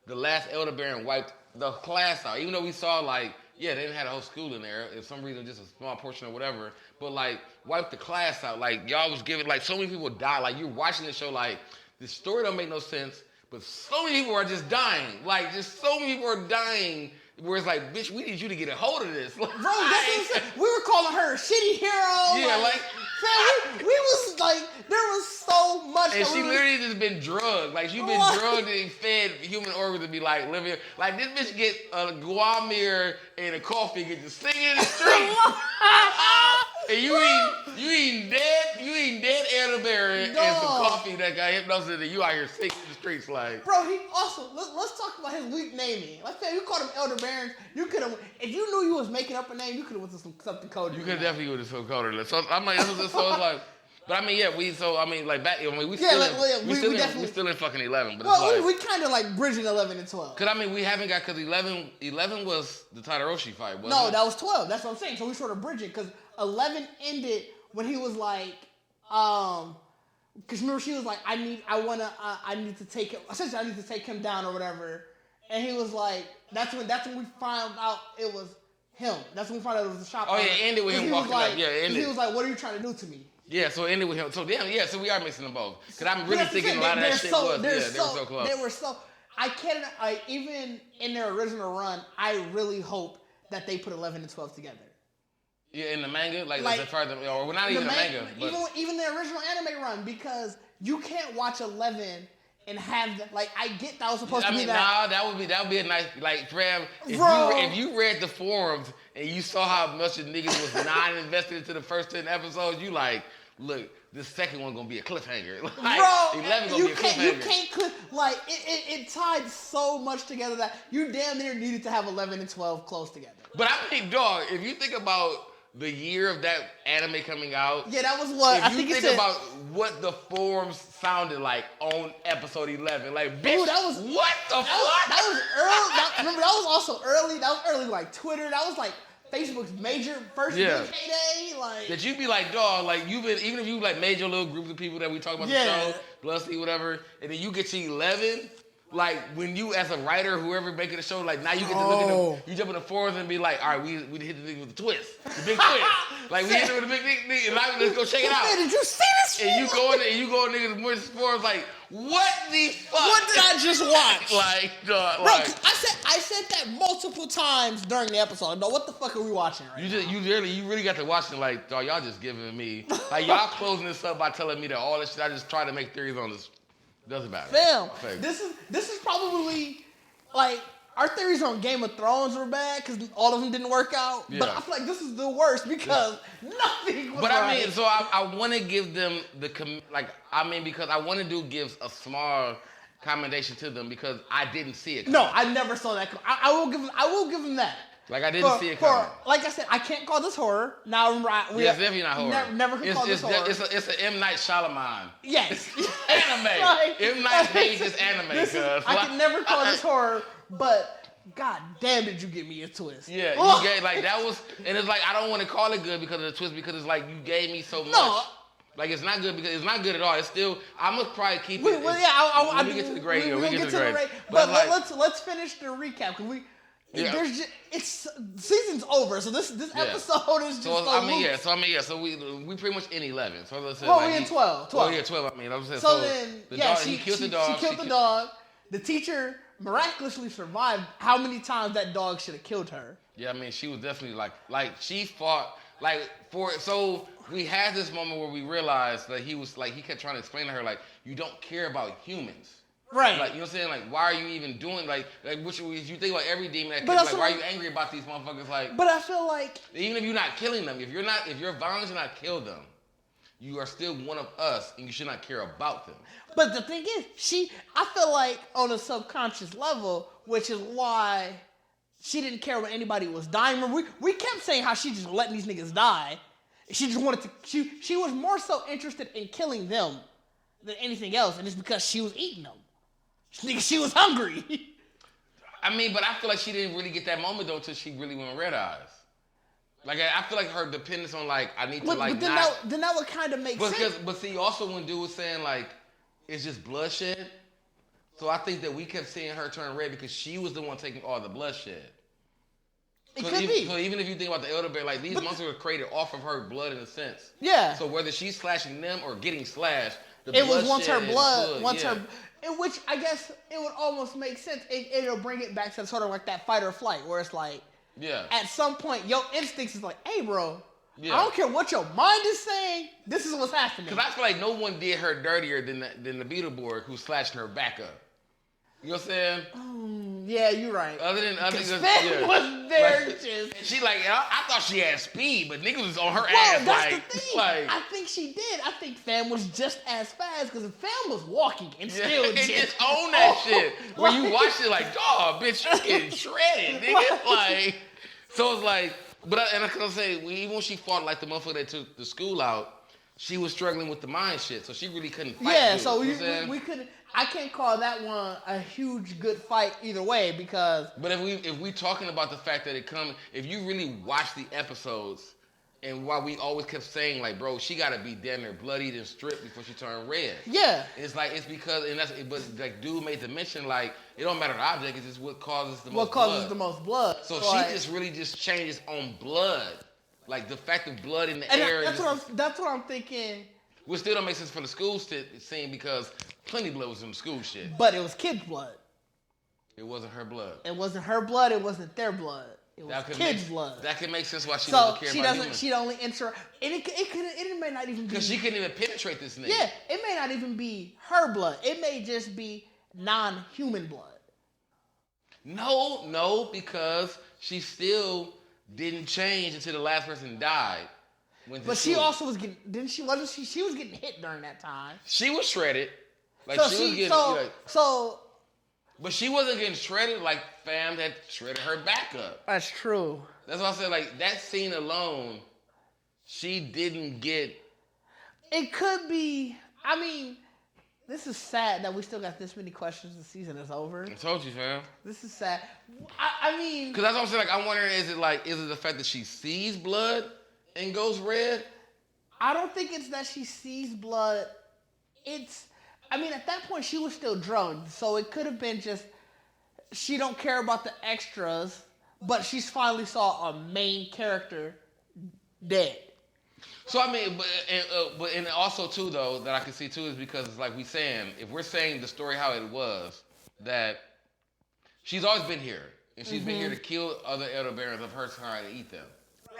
the last elder baron wiped the class out, even though we saw like, yeah, they didn't have the whole school in there. If some reason, just a small portion or whatever. But like, wiped the class out. Like y'all was giving, like so many people died. Like you're watching the show, like the story don't make no sense, but so many people are just dying. Like just so many people are dying. Where it's like, bitch, we need you to get a hold of this. Like, bro, that's what I'm saying. We were calling her a shitty hero. Yeah, like man, we was like, there was so much. And she literally just been drugged. Like, she's been drugged and fed human organs to be like, living. Like, this bitch get a guamir and a coffee, get to sing in the street. And you eating dead elderberry and some coffee that got hypnosis, and you out here singing in the streets like. Bro, he also, let's talk about his weak naming. Let's say you called him Elder Barons. You could have, if you knew you was making up a name, you could have went to something coded. You could definitely went to some coded. So I'm like, so it's like. But I mean, yeah, we still in fucking 11. But well, it's like, we kind of like bridging 11 and 12. Cause I mean, we haven't got, cause 11 was the Tadaroshi fight, wasn't No, it? that was 12. That's what I'm saying. So we sort of bridging, cause 11 ended when he was like, cause remember she was like, I need to take him down or whatever, and he was like, that's when we found out it was him. That's when we found out it was the shop. Oh yeah, it ended with him walking up. Yeah, it ended. He was like, what are you trying to do to me? Yeah, so it ended with him. So damn, yeah, so we are mixing them both. Because I'm really thinking a lot of that shit they were so close. They were so, even in their original run, I really hope that they put 11 and 12 together. Yeah, in the manga? Like as far as or well, not even the manga. But even the original anime run, because you can't watch 11 and have that, like, I get that was supposed to be that. Nah, that would be a nice, like, Fram, if you read the forums and you saw how much the niggas was not invested into the first 10 episodes, you like, look, this second one gonna be a cliffhanger. Like, bro, 11 gonna be a cliffhanger. You can't like, it tied so much together that you damn near needed to have 11 and 12 close together. But I think, dog, if you think about the year of that anime coming out. Yeah, that was what I think. If you think about what the forums sounded like on episode 11, like, bitch, ooh, that was what the fuck? That was early. Remember, that was also early. That was early, like Twitter. That was like Facebook's major first big heyday. Like that, you be like, dog, like you've been, even if you like made your little groups of people that we talk about the show, Blusty, whatever, and then you get to 11. Like, when you, as a writer, whoever making the show, like, now you get to look at them, you jump in the forums and be like, all right, we hit the nigga with the twist, the big twist. Like, we hit it with the big nigga, and now let's go check it out. Man, did you see this? And you go in there, and you go in niggas' forums like, what the fuck? What did I just watch? Like, dog, bro, I said that multiple times during the episode. No, what the fuck are we watching right now? You really got to watch it like, dog, y'all just giving me, like, y'all closing this up by telling me that all this shit, I just try to make theories on this. Doesn't matter. Fam, this is probably like our theories on Game of Thrones were bad because all of them didn't work out. Yeah. But I feel like this is the worst because nothing was But right. I mean, so I want to give them because I want to give a small commendation to them because I didn't see it coming. No, I never saw that. I will give them that. Like, I didn't see it coming. Like I said, I can't call this horror. Now, it's definitely not horror. Never can call this horror. It's an M. Night Shyamalan. Yes. Anime. Like, M. Night made this anime. I can never call this horror, but god damn did you get me a twist. Yeah, you gave, like, that was, and it's like, I don't want to call it good because of the twist because it's like, you gave me so much. No. Like, it's not good because it's not good at all. It's still, I'm going to probably keep it. When we get to the grade. We'll get to the grade. But let's finish the recap because it's season's over, so this episode is just So we pretty much in 11. So let's say we in 12. 12. Oh yeah, 12. I mean, I was saying. So then, he killed the dog. She killed the dog. The teacher miraculously survived, how many times that dog should have killed her. Yeah, I mean, she was definitely like she fought so we had this moment where we realized that he kept trying to explain to her like, you don't care about humans. Right. Like, you know what I'm saying? Like, why are you even doing, which you think about every demon that But kills, like, why are you angry about these motherfuckers? Like, but I feel like, even if you're not killing them, if you're violent to not kill them, you are still one of us, and you should not care about them. but the thing is, I feel like on a subconscious level, which is why she didn't care when anybody was dying. Remember, we kept saying how she just letting these niggas die. She just wanted to, she was more so interested in killing them than anything else, and it's because she was eating them. She was hungry. I mean, but I feel like she didn't really get that moment though until she really went red eyes. Like, I feel like her dependence on like, I need to like then not. Then that would kind of make sense. But see, also when dude was saying like, it's just bloodshed. So I think that we kept seeing her turn red because she was the one taking all the bloodshed. It could be. So even if you think about the elder bear, like these monsters were created off of her blood in a sense. Yeah. So whether she's slashing them or getting slashed, it was once her blood, which I guess it would almost make sense. It'll bring it back to sort of like that fight or flight, where it's like, at some point, your instincts is like, hey, bro, I don't care what your mind is saying. This is what's happening. Because I feel like no one did her dirtier than the Beetleborg who slashed her back up. You know what I'm saying? Yeah, you're right. Other than Finn was there just. She like, I thought she had speed, but niggas was on her ass. That's the thing. I think she did. I think Fam was just as fast because Fam was walking and still just own that shit. When you watch it, like, dog, bitch, you getting shredded, nigga. Like, so it's like, and I can say, even when she fought like the motherfucker that took the school out, she was struggling with the mind shit, so she really couldn't fight. Yeah, so we couldn't. I can't call that one a huge good fight either way because. But if we talking about the fact that if you really watch the episodes, and why we always kept saying like, bro, she gotta be damn near bloodied and stripped before she turned red. Yeah. It's because but like dude made the mention like it don't matter the object, it's just what causes the most blood. So she just really just changes on blood, like the fact of blood in the air. That's what I'm thinking. Which still don't make sense for the school scene because plenty blood was in the school shit. But it was kids' blood. It wasn't her blood. It wasn't her blood. It wasn't their blood. It was kids' blood. That can make sense why she doesn't care about humans. She'd only enter. It may not even be. Because she couldn't even penetrate this nigga. Yeah, it may not even be her blood. It may just be non-human blood. No, because she still didn't change until the last person died. But she also was getting, she was getting hit during that time. She was shredded. Like But she wasn't getting shredded like Fam had shredded her back up. That's true. That's why I said like that scene alone, she didn't get. It could be. I mean, this is sad that we still got this many questions. The season is over. I told you, fam. This is sad. I mean, because that's what I'm saying. Like I'm wondering, is it the fact that she sees blood and goes red? I don't think it's that she sees blood. I mean, at that point, she was still drugged. So it could have been just, she don't care about the extras, but she's finally saw a main character dead. So, I mean, but also, too, though, that I can see, too, is because it's like we saying, if we're saying the story how it was, that she's always been here. And she's been here to kill other elder barons of her kind and eat them.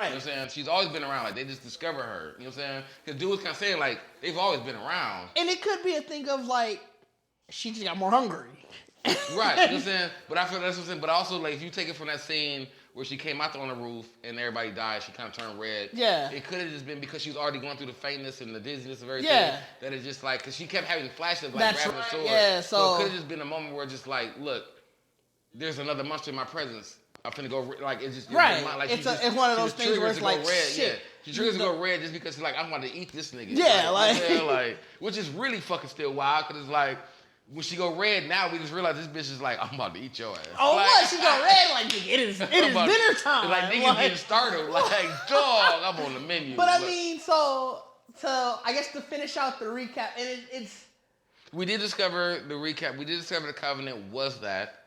Right. You know what I'm saying? She's always been around. Like, they just discover her. You know what I'm saying? Because dude was kind of saying, like, they've always been around. And it could be a thing of, like, she just got more hungry. Right. You know what I'm saying? But I feel that's what I'm saying. But also, like, if you take it from that scene where she came out on the roof and everybody died, she kind of turned red. Yeah. It could have just been because she was already going through the faintness and the dizziness of everything. Yeah. That it's just, like, because she kept having flashes of, like, grabbing the sword. Yeah, so it could have just been a moment where just, like, look, there's another monster in my presence. I'm finna go like it's just right. Like, it's one of those things where it's like red. Shit. Yeah. She triggers to go red just because she's like I'm about to eat this nigga. Yeah, like which is really fucking still wild because it's like when she go red now we just realize this bitch is like I'm about to eat your ass. Oh like, what? She go red like it is dinner time. Like niggas getting startled like dog I'm on the menu. But I mean so I guess to finish out the recap and it's we did discover the recap. We did discover the covenant was that.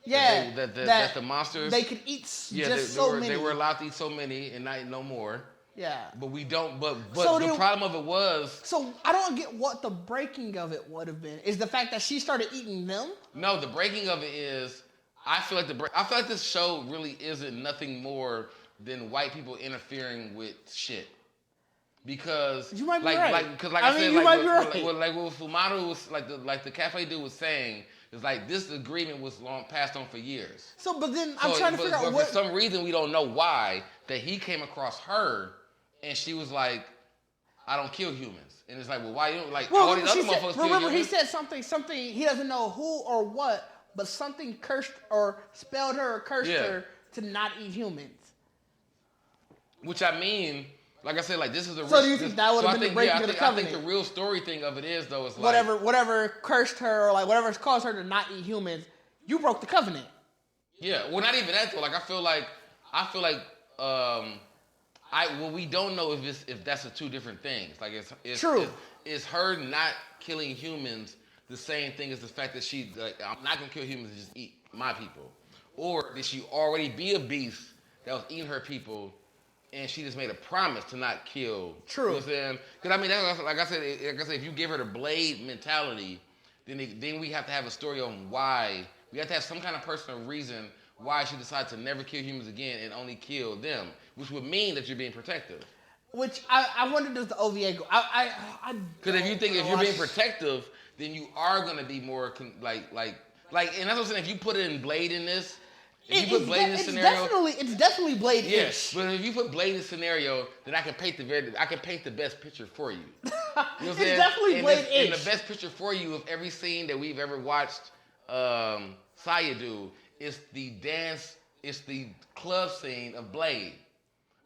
Yeah, that the monsters they could eat many. They were allowed to eat so many and not no more. Yeah. But we don't. But So the problem of it was. So I don't get what the breaking of it would have been. Is the fact that she started eating them? No, the breaking of it is. I feel like this show really isn't nothing more than white people interfering with shit. Because you might be like right. I said, you might be like what Fumato was like the cafe dude was saying is like this agreement was passed on for years. So, but then I'm trying to figure out but what. For some reason we don't know why that he came across her and she was like, I don't kill humans, and it's like, well, why you don't like all these other motherfuckers kill humans? Remember, he said something he doesn't know who or what, but something cursed or spelled her or cursed her to not eat humans. Which I mean. Like I said, like this is a. So do you think that would have been the breaking of the covenant? I think the real story thing of it is though is like whatever cursed her or like whatever caused her to not eat humans, you broke the covenant. Yeah, well, not even that though. Like I feel like what we don't know if that's the two different things. Like it's true. Is her not killing humans the same thing as the fact that she like I'm not gonna kill humans and just eat my people, or did she already be a beast that was eating her people? And she just made a promise to not kill. True. You know what I'm saying? Because I mean, that's, like I said, if you give her the Blade mentality, then we have to have a story on why. We have to have some kind of personal reason why she decided to never kill humans again and only kill them, which would mean that you're being protective. Which I wonder, does the OVA go? Because if you're being protective, then you are gonna be more like, and that's what I'm saying. If you put it in Blade in this. If you put Blade in this scenario, it's definitely Blade-ish. Yes, but if you put Blade in this scenario, then I can paint the best picture for you. You know what I'm saying? It's definitely Blade-ish. And the best picture for you of every scene that we've ever watched Saya do is the club scene of Blade.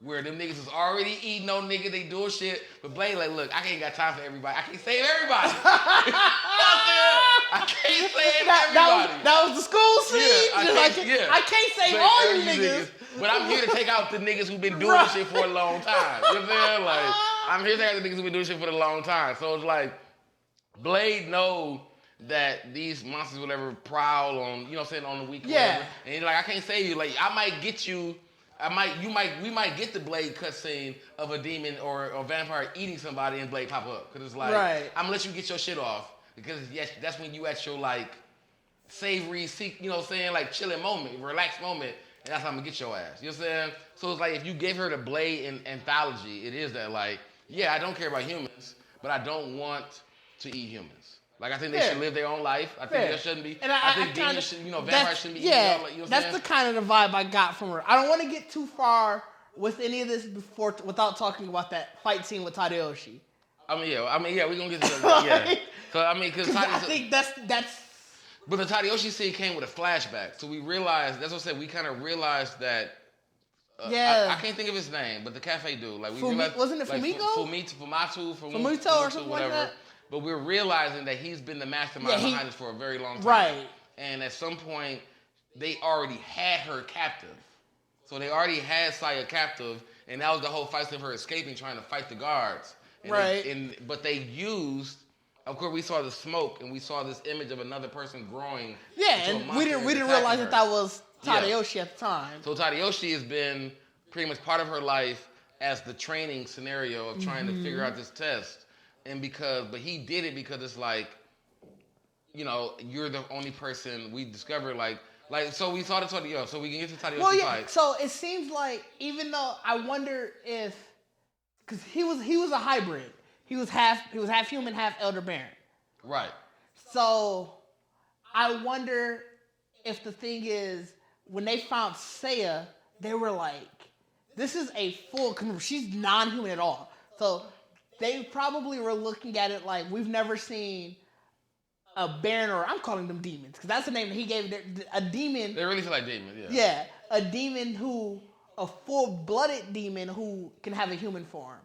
Where them niggas is already eating no nigga, they doing shit. But Blade like, look, I ain't got time for everybody. I can't save everybody. I can't save everybody. That was the school scene. I can't save all you niggas. But I'm here to take out the niggas who've been doing shit for a long time. You know what I'm saying? Like, I'm here to take out the niggas who've been doing shit for a long time. So it's like, Blade know that these monsters will ever prowl on, you know what I'm saying, on the weekend. Yeah. And he's like, I can't save you. Like, I might get you. We might get the Blade cutscene of a demon or a vampire eating somebody and Blade pop up. Because it's like, I'm gonna let you get your shit off. Because yes, that's when you at your like savory, you know what I'm saying, like chilling moment, relaxed moment, and that's how I'm gonna get your ass. You know what I'm saying? So it's like if you gave her the Blade anthology, it is that like, yeah, I don't care about humans, but I don't want to eat humans. Like I think they should live their own life. I think there shouldn't be. And I think demons should, vampires shouldn't be eating. Yeah, you know that's the kind of the vibe I got from her. I don't want to get too far with any of this without talking about that fight scene with Tadayoshi. I mean, we're gonna get to that. Yeah. So I mean, because I think that's. But the Tadayoshi scene came with a flashback, so we realized. That's what I said. We kind of realized that. I can't think of his name, but the cafe dude, like we realized, wasn't it Fumiko? Fumito or something like that. But we're realizing that he's been the mastermind behind this for a very long time. Right. And at some point, they already had her captive. So they already had Saya captive, and that was the whole fight of her escaping, trying to fight the guards. And but they used, of course, we saw the smoke, and we saw this image of another person growing. Yeah, and we didn't realize that was Tadayoshi at the time. So Tadayoshi has been pretty much part of her life as the training scenario of trying to figure out this test. But he did it because it's like, you're the only person we discovered, so we saw the Tadayoshi, so we can get to Tadayoshi fight. So it seems like, even though I wonder if, because he was a hybrid. He was half human, half Elder Baron. Right. So I wonder if the thing is, when they found Saya, they were like, this is a full, she's non-human at all. So they probably were looking at it like, we've never seen a Baron, or I'm calling them demons, because that's the name that he gave it, a demon. They really feel like demons, yeah. Yeah, a demon a full-blooded demon who can have a human form.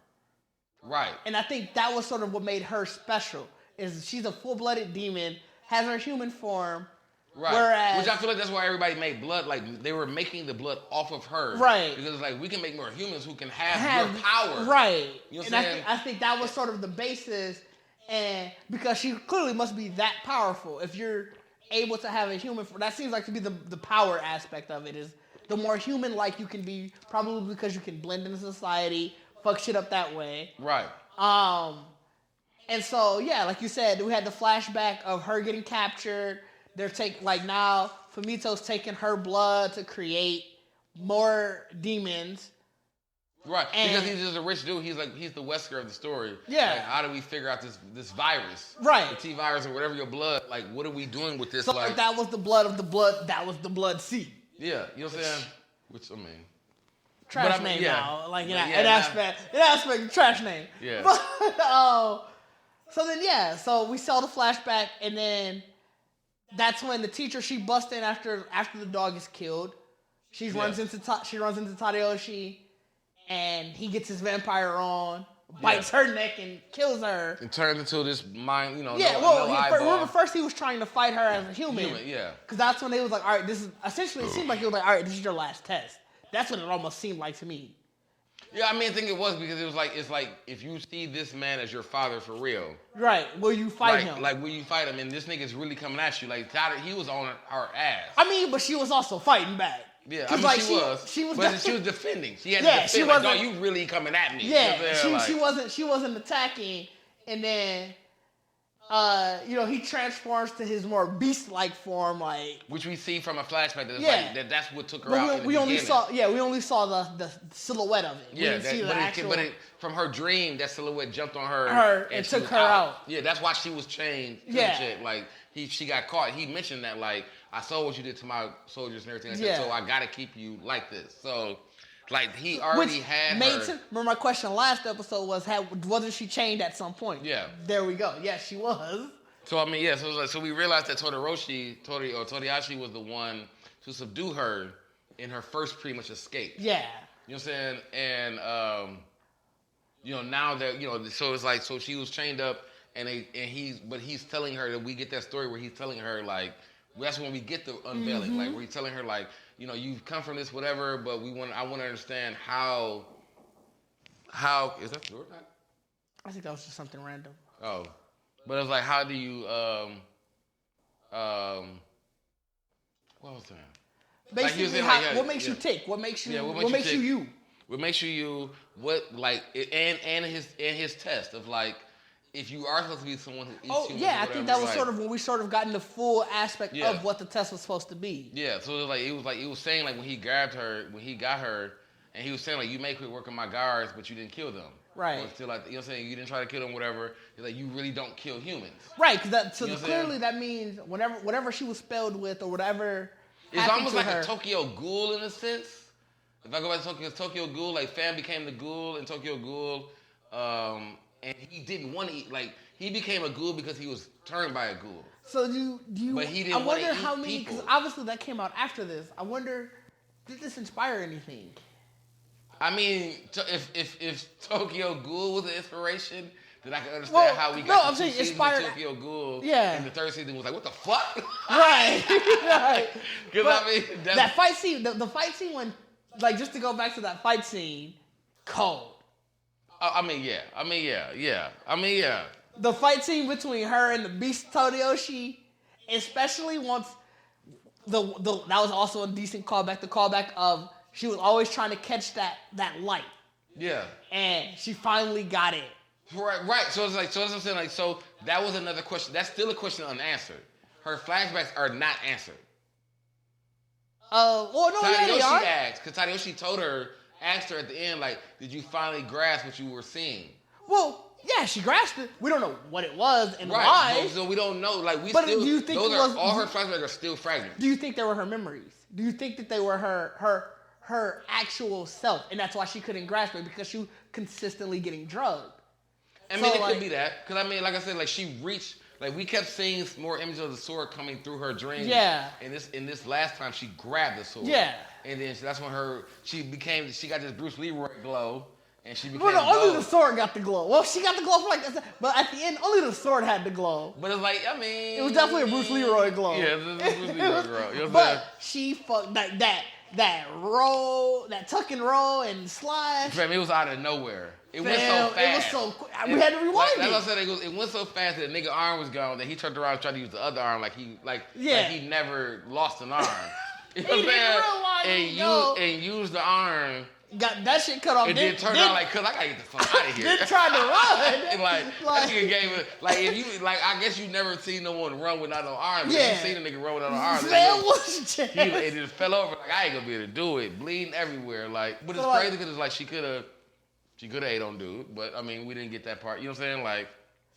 Right. And I think that was sort of what made her special, is she's a full-blooded demon, has her human form. Right. Whereas, which I feel like that's why everybody made blood. Like they were making the blood off of her. Right. Because it's like we can make more humans who can have your power. Right. You know what I'm saying? I think that was sort of the basis, and because she clearly must be that powerful. If you're able to have a human, that seems like to be the power aspect of it. Is the more human-like you can be, probably because you can blend into society, fuck shit up that way. Right. And so, yeah, like you said, we had the flashback of her getting captured. They're now Fumito's taking her blood to create more demons. Right, because he's just a rich dude. He's the Wesker of the story. Yeah. Like, how do we figure out this virus? Right. The T virus or whatever your blood. Like, what are we doing with this? So that was the blood of the blood. That was the blood seed. Yeah, you know what I'm saying? Which, I mean. Trash name now. Like, an aspect, trash name. Yeah. But, so then, so we saw the flashback, and then that's when the teacher, she busts in after the dog is killed. She runs into Tadayoshi, and he gets his vampire on, bites her neck, and kills her. It turns into this mind, remember first he was trying to fight her as a human. Yeah. Because that's when they was like, all right, this is, essentially it seemed like it was like, all right, this is your last test. That's what it almost seemed like to me. Yeah, I mean, I think it was because it's like if you see this man as your father for real. Right, will you fight him? Like, will you fight him? And this nigga's really coming at you. Like, Tyler, he was on her ass. I mean, but she was also fighting back. Yeah, I mean, she was defending. She had to defend. She like, no, you really coming at me. Yeah, she wasn't attacking. And then, he transforms to his more beast-like form, like, which we see from a flashback. That's what took her but out. We only saw the silhouette of it. Yeah, but from her dream, that silhouette jumped on her and took her out. Yeah, that's why she was chained. Shit. Like she got caught. He mentioned that, like, I saw what you did to my soldiers and everything. So I gotta keep you like this. So, like, he already had her. Remember my question last episode was, wasn't she chained at some point? Yeah. There we go. Yes, she was. So, I mean, so we realized that Toriyashi was the one to subdue her in her first pretty much escape. Yeah. You know what I'm saying? And, now that, so it's like, so she was chained up and he's telling her that we get that story where he's telling her, like, that's when we get the unveiling, like, where he's telling her, like, you've come from this, whatever, but I want to understand how, is that the door back? I think that was just something random. Oh. But it's like, how do you, what was that? Basically, what makes you tick? What makes you you? What makes you you? What, like, and his test of, like, if you are supposed to be someone who eats humans, I think that was sort of when we sort of got in the full aspect of what the test was supposed to be. Yeah, so it was saying, like, when he got her, and he was saying, like, you may quit working my guards, but you didn't kill them. Right. Or still, like, you know what I'm saying? You didn't try to kill them, whatever. He's like, you really don't kill humans. Right, because clearly that means whatever she was spelled with or whatever. It's almost like a Tokyo Ghoul in a sense. If I go back to Tokyo Ghoul, like, Fan became the Ghoul in Tokyo Ghoul. And he didn't want to eat, like, he became a ghoul because he was turned by a ghoul. So do you but he didn't I wonder want to how eat many, people. because obviously that came out after this. I wonder, did this inspire anything? I mean, if Tokyo Ghoul was an inspiration, then I can understand how we got the 2 seasons of Tokyo Ghoul. Yeah. And the 3rd season was like, what the fuck? Right. Right. Because, I mean, that fight scene, the fight scene when, like, just to go back to that fight scene, cold. I mean, yeah. The fight scene between her and the Beast Tadayoshi, especially once that was also a decent callback. The callback of she was always trying to catch that light. Yeah. And she finally got it. Right. So it's like, so that's what I'm saying. Like, so that was another question. That's still a question unanswered. Her flashbacks are not answered. Well, no, they are. Tadayoshi asked, because Tadayoshi asked her at the end, like, did you finally grasp what you were seeing? Well, yeah, she grasped it. We don't know what it was and right. why. So we don't know. Like, do you think all her flashbacks are still fragments. Do you think they were her memories? Do you think that they were her actual self, and that's why she couldn't grasp it because she was consistently getting drugged? I mean, it could be that. Because, I mean, like I said, like, she reached... Like, we kept seeing more images of the sword coming through her dreams. Yeah. And this last time, she grabbed the sword. Yeah. And then that's when she got this Bruce Leroy glow, and she became only the sword got the glow. Well, she got the glow for like this, but at the end, only the sword had the glow. But it's like, I mean... It was definitely a Bruce Leroy glow. Yeah, it was a Bruce Leroy glow. You know what I'm saying? But she fucked that roll, that tuck and roll and slide. Fam, it was out of nowhere. It went so fast. It was so quick. We had to rewind it. That's what I said. It went so fast that the nigga arm was gone that he turned around and tried to use the other arm like he never lost an arm. You know what I'm saying? And used the arm got that shit cut off. It did turn out like, cuz I gotta get the fuck out of here. Then tried to run. And that nigga gave it, like, if you, like, I guess you never seen no one run without no arms. Yeah. You seen a nigga run without no arms. Man was jammed. It just fell over. Like, I ain't gonna be able to do it. Bleeding everywhere. Like, but it's crazy because it's like she could have ate on dude, but I mean, we didn't get that part. You know what I'm saying? Like,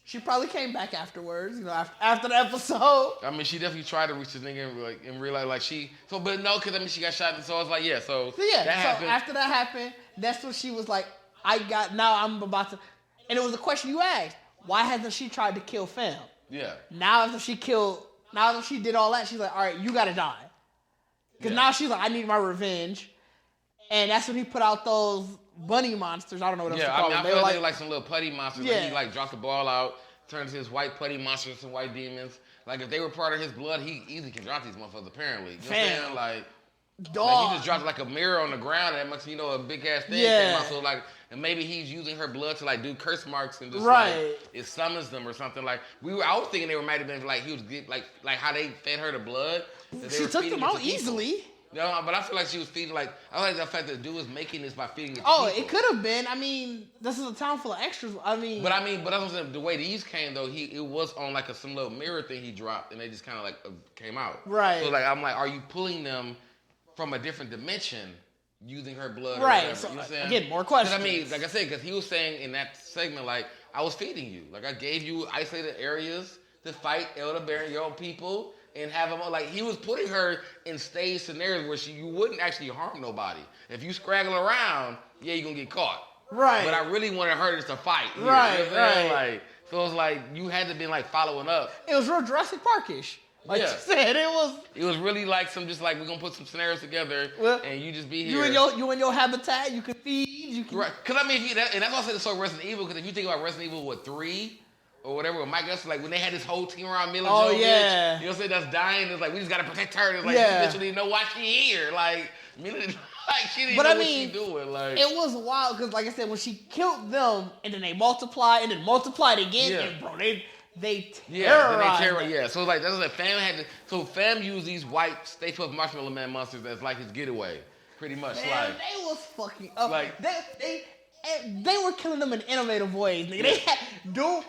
she probably came back afterwards, after the episode. I mean, she definitely tried to reach this nigga and realize, like, but no, because I mean, she got shot, and so I was like, yeah, so that happened. After that happened, that's when she was like, now I'm about to, and it was a question you asked, why hasn't she tried to kill Fam? Yeah. Now after she did all that, she's like, all right, you gotta die. Because now she's like, I need my revenge. And that's when he put out those bunny monsters. I don't know what else to call them. I feel like they were like some little putty monsters. Yeah. Like he like dropped the ball out, turned into his white putty monsters, some white demons. Like if they were part of his blood, he easily can drop these motherfuckers apparently. You know what I'm saying? Like he just dropped like a mirror on the ground and that much, a big ass thing came out. So like, and maybe he's using her blood to like do curse marks and just like it summons them or something. Like I was thinking they might have been like he was like how they fed her the blood. She took them out easily. No, but I feel like she was feeding, like, I like the fact that the dude was making this by feeding it to people. It could have been. I mean, this is a town full of extras. But that's what I'm the way these came, though, it was on, like, some little mirror thing he dropped, and they just kind of, like, came out. Right. So, like, I'm like, are you pulling them from a different dimension using her blood or right. whatever? So, you know what I'm saying? Again, more questions. Because, I mean, like I said, because he was saying in that segment, like, I was feeding you. Like, I gave you isolated areas to fight elderberry and your own people. And have them like he was putting her in stage scenarios where you wouldn't actually harm nobody. If you scraggle around, yeah, you're gonna get caught. Right. But I really wanted her just to fight. Here, right. You know what I'm saying? Like, so it was like you had to be like following up. It was real Jurassic Parkish. Like you said, it was really like some just like we're gonna put some scenarios together and you just be here. You in your habitat, you can feed, you can. Right. Because I mean, and that's why I said it's so Resident Evil. Because if you think about Resident Evil, 3? Or whatever, with Mike Gus, like when they had this whole team around Mila Jovovich, you know what I'm saying, that's dying, it's like, we just gotta protect her, it's like, you literally know why she here, like, Mila, like, she didn't know what she doing, like. It was wild, because like I said, when she killed them, and then they multiplied, and then multiplied again, and bro, they terrorized. So like, that's like, Fam used these white Stay Puft Marshmallow Man monsters as like his getaway, pretty much, man, like. They was fucking up, like, they were killing them in innovative ways, nigga. They had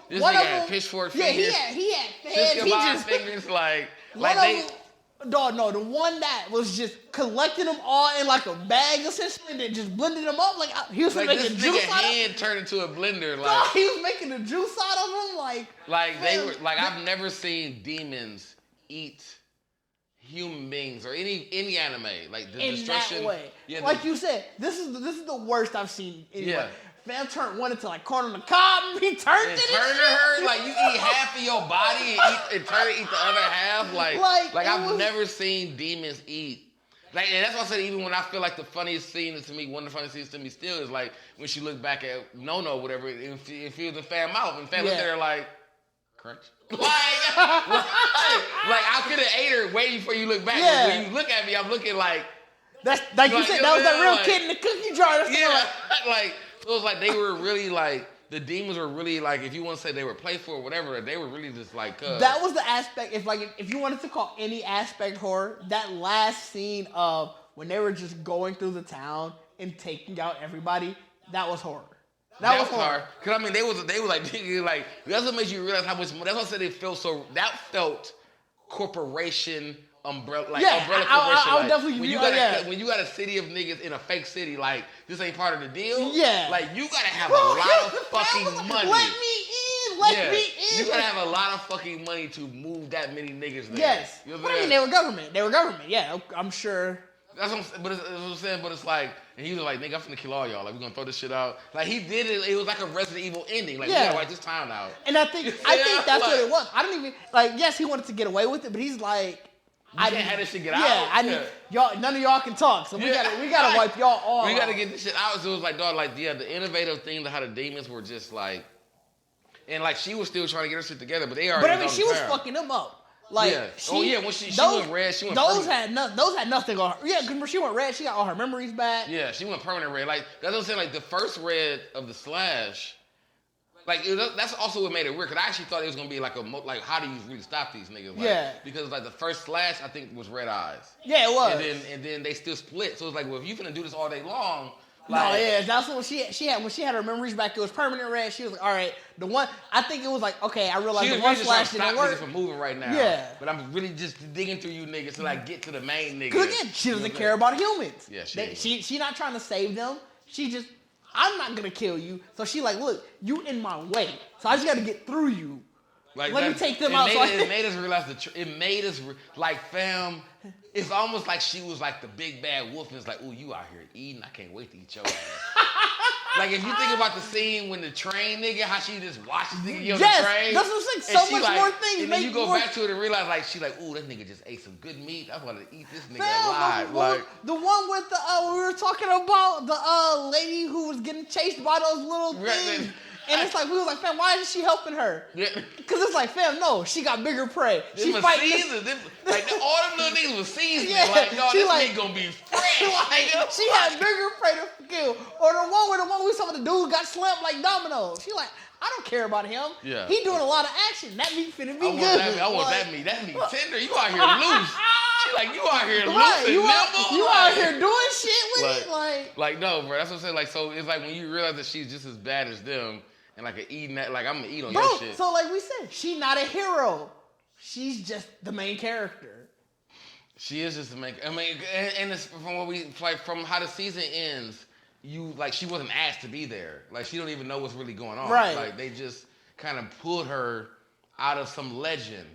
this nigga had pitchfork fingers. Yeah, he had fingers, like the one that was just collecting them all in like a bag essentially, and then just blending them up. Like he was making this juice nigga out hand turned into a blender. Like dog, he was making the juice out of them. I've never seen demons eat human beings or any anime, like the in destruction. That way. Yeah, like you said, this is the worst I've seen. Anyway. Yeah. Fam turned one into like corn on the cob. He turned it. Turn her like you eat half of your body and eat the other half. Like I've never seen demons eat. Like, and that's why I said even when I feel like the funniest scene is to me, one of the funniest scenes to me still is like when she looked back at No whatever, and feels the Fam mouth, and Fam looked at her like crunch. Like I could have ate her waiting for you to look back. Yeah. When you look at me, I'm looking like that's like you said. That was that real kid in the cookie jar. Like so it was like they were really like the demons were really like if you want to say they were playful or whatever, they were really just like. That was the aspect. If you wanted to call any aspect horror, that last scene of when they were just going through the town and taking out everybody, that was horror. That was hard. Cause I mean, they were like that's what makes you realize how much. That's why I said it felt so. That felt corporation umbrella corporation. I'll definitely when you got a city of niggas in a fake city, like this ain't part of the deal. Yeah, like you gotta have a lot of fucking money. Let me in. You gotta have a lot of fucking money to move that many niggas there. Yes, you know what I mean, they were government. Yeah, I'm sure. That's what I'm saying, but it's like, and he was like, nigga, I'm finna kill all y'all. Like, we gonna throw this shit out. Like, he did it. It was like a Resident Evil ending. Like, we gotta write this town out. And I think that's what it was. I didn't even, yes, he wanted to get away with it, but he's like, I didn't have this shit get out. Yeah, y'all, none of y'all can talk, so we gotta wipe y'all all. We gotta get this shit out. So it was like, dog, the innovative thing, how the demons were just like, and like, she was still trying to get her shit together, but they already. But I mean, she was fucking them up. Like, when she went red, she went those permanent. Those had nothing on her. Yeah, because when she went red, she got all her memories back. Yeah, she went permanent red. Like, that's what I'm saying, like, the first red of the Slash, like, that's also what made it weird, because I actually thought it was going to be like how do you really stop these niggas? Like, because, like, the first Slash, I think, was Red Eyes. Yeah, it was. And then they still split. So it's like, well, if you're going to do this all day long, No, yeah, that's what she had when she had her memories back. It was permanent red. She was like, all right, the one. I think it was like, okay, I realized the one flash didn't work. From moving right now. Yeah, but I'm really just digging through you niggas to like get to the main niggas. Because again, she doesn't care about humans. Yeah, she not trying to save them. She just, I'm not gonna kill you. So she like, look, you in my way. So I just got to get through you. Like let me take them out. It made us realize it made us like, fam. It's almost like she was like the big bad wolf, and it's like, oh, you out here eating. I can't wait to eat your ass. Like if you think about the scene when the train nigga, how she just watches nigga on the train. That's what I'm saying. So much more things. And then you go back to it and realize like she like, ooh, that nigga just ate some good meat. I want to eat this nigga alive. Like the one with the we were talking about the lady who was getting chased by those little things. And it's like, we was like, fam, why is she helping her? Because it's like, fam, no, she got bigger prey. She fighting like all them little niggas was seasoning. Like, no, this nigga gonna be fresh. Like, she had bigger prey to kill. Or the one we saw the dude got slammed like dominoes. She like, I don't care about him. Yeah. He doing a lot of action. That meat finna be good. I want that meat. That meat tender. You out here loose. She like, you out here loose and nimble. You out here doing shit with it. Like, no, bro. That's what I'm saying. Like, so it's like when you realize that she's just as bad as them. And like eating that, like I'm gonna eat on your shit. So like we said, she's not a hero. She's just the main character. She is just the main. I mean, and it's from what we like from how the season ends. You like she wasn't asked to be there. Like she don't even know what's really going on. Right. Like they just kind of pulled her out of some legend.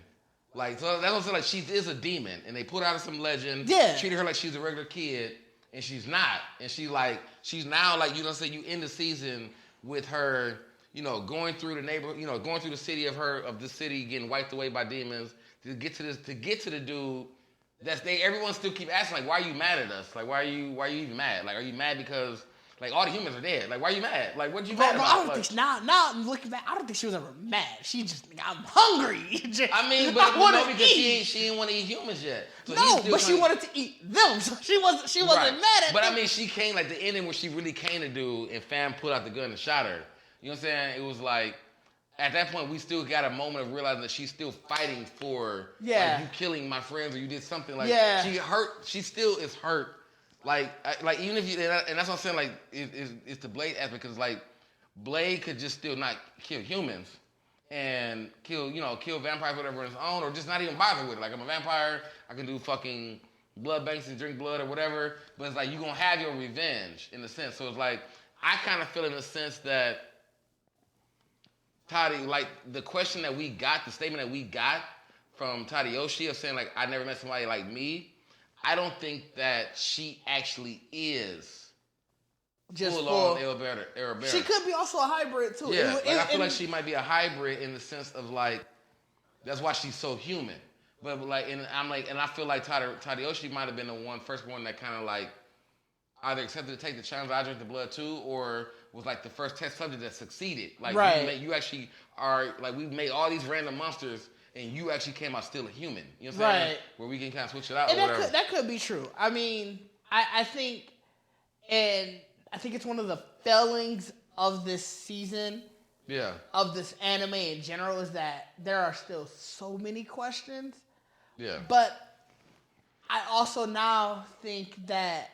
Like so that's what I'm saying. Like she is a demon, and they pulled her out of some legend. Yeah. Treated her like she's a regular kid, and she's not. And she's now like you know say you end the season with her. You know, going through the neighborhood, you know, going through the city of the city getting wiped away by demons to get to the dude. Everyone still keep asking like, why are you mad at us? Like, why are you even mad? Like, are you mad because like all the humans are dead? Like, why are you mad? Like, what you mad about? I don't think now I'm looking back. I don't think she was ever mad. She just I'm hungry. I mean, but no, because she didn't want to eat humans yet. So no, but she wanted to eat them. So she wasn't mad at. But them. I mean, she came like the ending where she really came to do, and fam pulled out the gun and shot her. You know what I'm saying? It was like, at that point, we still got a moment of realizing that she's still fighting for, like, you killing my friends or you did something. Like, she hurt. She still is hurt. Like even if you, and that's what I'm saying, like, it's the Blade aspect, because, like, Blade could just still not kill humans and kill vampires, whatever, on his own, or just not even bother with it. Like, I'm a vampire, I can do fucking blood banks and drink blood or whatever, but it's like, you're going to have your revenge, in a sense. So it's like, I kind of feel in the sense that Toddy, like the question that we got, the statement that we got from Tadayoshi of saying like, I never met somebody like me, I don't think that she actually is just full-on Arabera. She could be also a hybrid too. Yeah, I feel like she might be a hybrid in the sense of like, that's why she's so human. But like, and I feel like Tadayoshi might have been the first one that kind of like either accepted to take the challenge, I drink the blood too, or was like the first test subject that succeeded. Like you actually are like we made all these random monsters, and you actually came out still a human. You know what I'm saying? Where we can kind of switch it out. And or whatever. that could be true. I mean, I think it's one of the failings of this season. Yeah. Of this anime in general is that there are still so many questions. Yeah. But I also now think that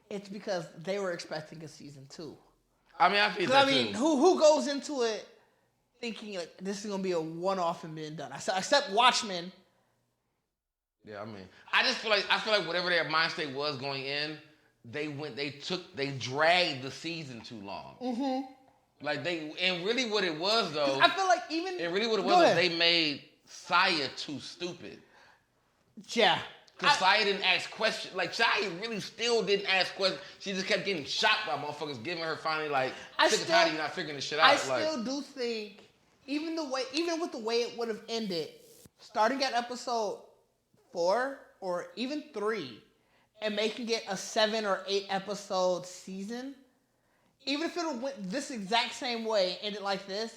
it's because they were expecting a season 2. I mean, I feel that too. Who goes into it thinking like this is gonna be a one-off and being done? Except Watchmen. Yeah, I mean, I feel like whatever their mind state was going in, they dragged the season too long. Mm-hmm. Like really what it was though. I feel like they made Saya too stupid. Yeah. Because Saya didn't ask questions. Like, Saya really still didn't ask questions. She just kept getting shot by motherfuckers, giving her finally, like, sick and tired of you not figuring this shit out. I still do think, even with the way it would have ended, starting at episode 4 or even 3, and making it a 7 or 8 episode season, even if it went this exact same way, ended like this,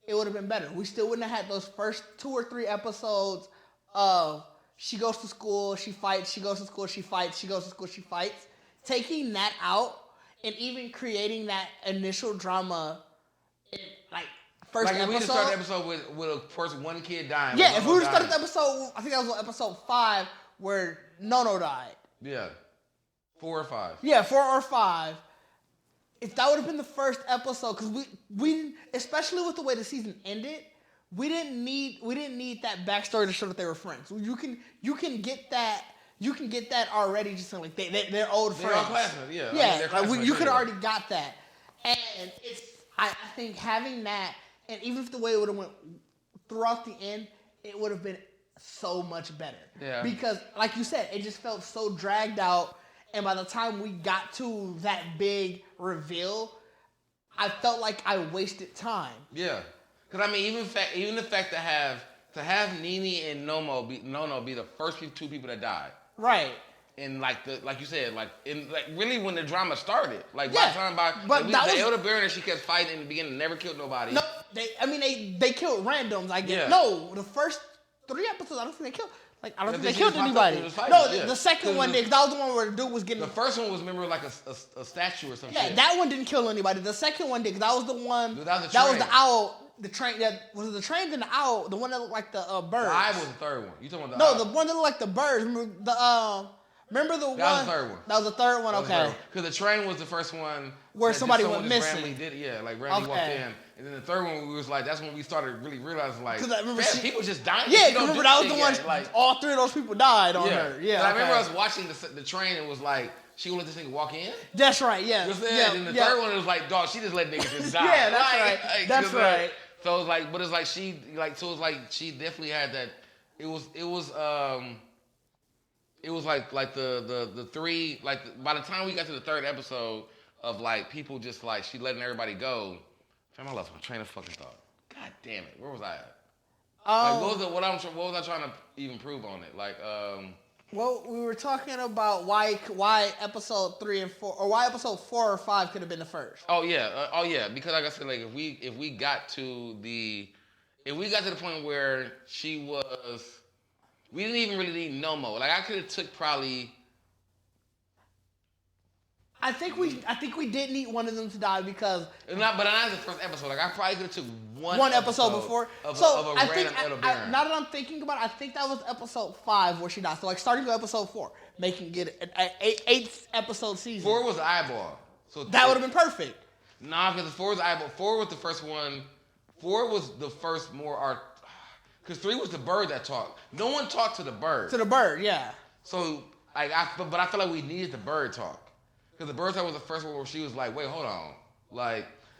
it would have been better. We still wouldn't have had those first 2 or 3 episodes of she goes to school, she fights, she goes to school, she fights, she goes to school, she fights. Taking that out and even creating that initial drama in, like, first episode. Like, if we just started the episode with one kid dying. Yeah, if we would have started the episode, I think that was episode 5 where Nono died. Yeah. 4 or 5. Yeah, 4 or 5. if that would have been the first episode, because we especially with the way the season ended, we didn't need that backstory to show that they were friends. You can get that. You can get that already, just like they're old friends. They're all classmates, yeah. Yeah, I mean, you could have already got that, and I think having that, and even if the way it would have went throughout the end, it would have been so much better. Yeah. Because, like you said, it just felt so dragged out, and by the time we got to that big reveal, I felt like I wasted time. Yeah, because I mean, even the fact to have Nene and Nono be the first two people that died. Right. And like you said, really when the drama started, by the time the Elder Baron that she kept fighting in the beginning never killed nobody. No, they killed randoms, I guess. Yeah. No, the first 3 episodes, I don't think they killed. I don't think they killed anybody. The second one did. That was the one where the dude was getting. The first one was, remember, like a statue or something. Yeah, that one didn't kill anybody. The second one did. That was the one. Dude, that was the owl. The train that was the train and the owl. The one that looked like the birds. The eye was the third one. You talking about the owl? No, the one that looked like the birds. Remember the one? That was the third one. That was the third one. Okay. Because the train was the first one where somebody went missing. Randomly walked in, and then the third one we was like, that's when we started really realizing because I remember people just dying. Yeah, remember that was the one. All 3 of those people died on her. Yeah. I remember us watching the train and was like, she gonna let this nigga walk in. That's right. Yeah. You know what I'm saying? And the third one was like, dog, she just let niggas just die. Yeah, that's right. That's right. So it was like, but it's like she definitely had that. It was like the 3, by the time we got to the 3rd episode of people just she letting everybody go. Fam, I lost my train of fucking thought. God damn it, where was I at? What was I trying to even prove on it? Well, we were talking about why episode 3 and 4, or why episode 4 or 5 could have been the first. Oh yeah, because like I said, if we got to the point where she was, we didn't even really need Nomo. I could have took probably. I think we did need one of them to die because. But not the first episode. I probably could have took one episode before. Of So a random Elder Baron. Now that I'm thinking about it, I think that was episode 5 where she died. So starting with episode 4, making it an 8th episode season. 4 was the eyeball. So that would have been perfect. Nah, because 4 was the eyeball. 4 was the first one. 4 was the first more art. Because 3 was the bird that talked. No one talked to the bird. To the bird, yeah. So but I feel like we needed the bird talk. Because the bird talk was the first one where she was like, wait, hold on.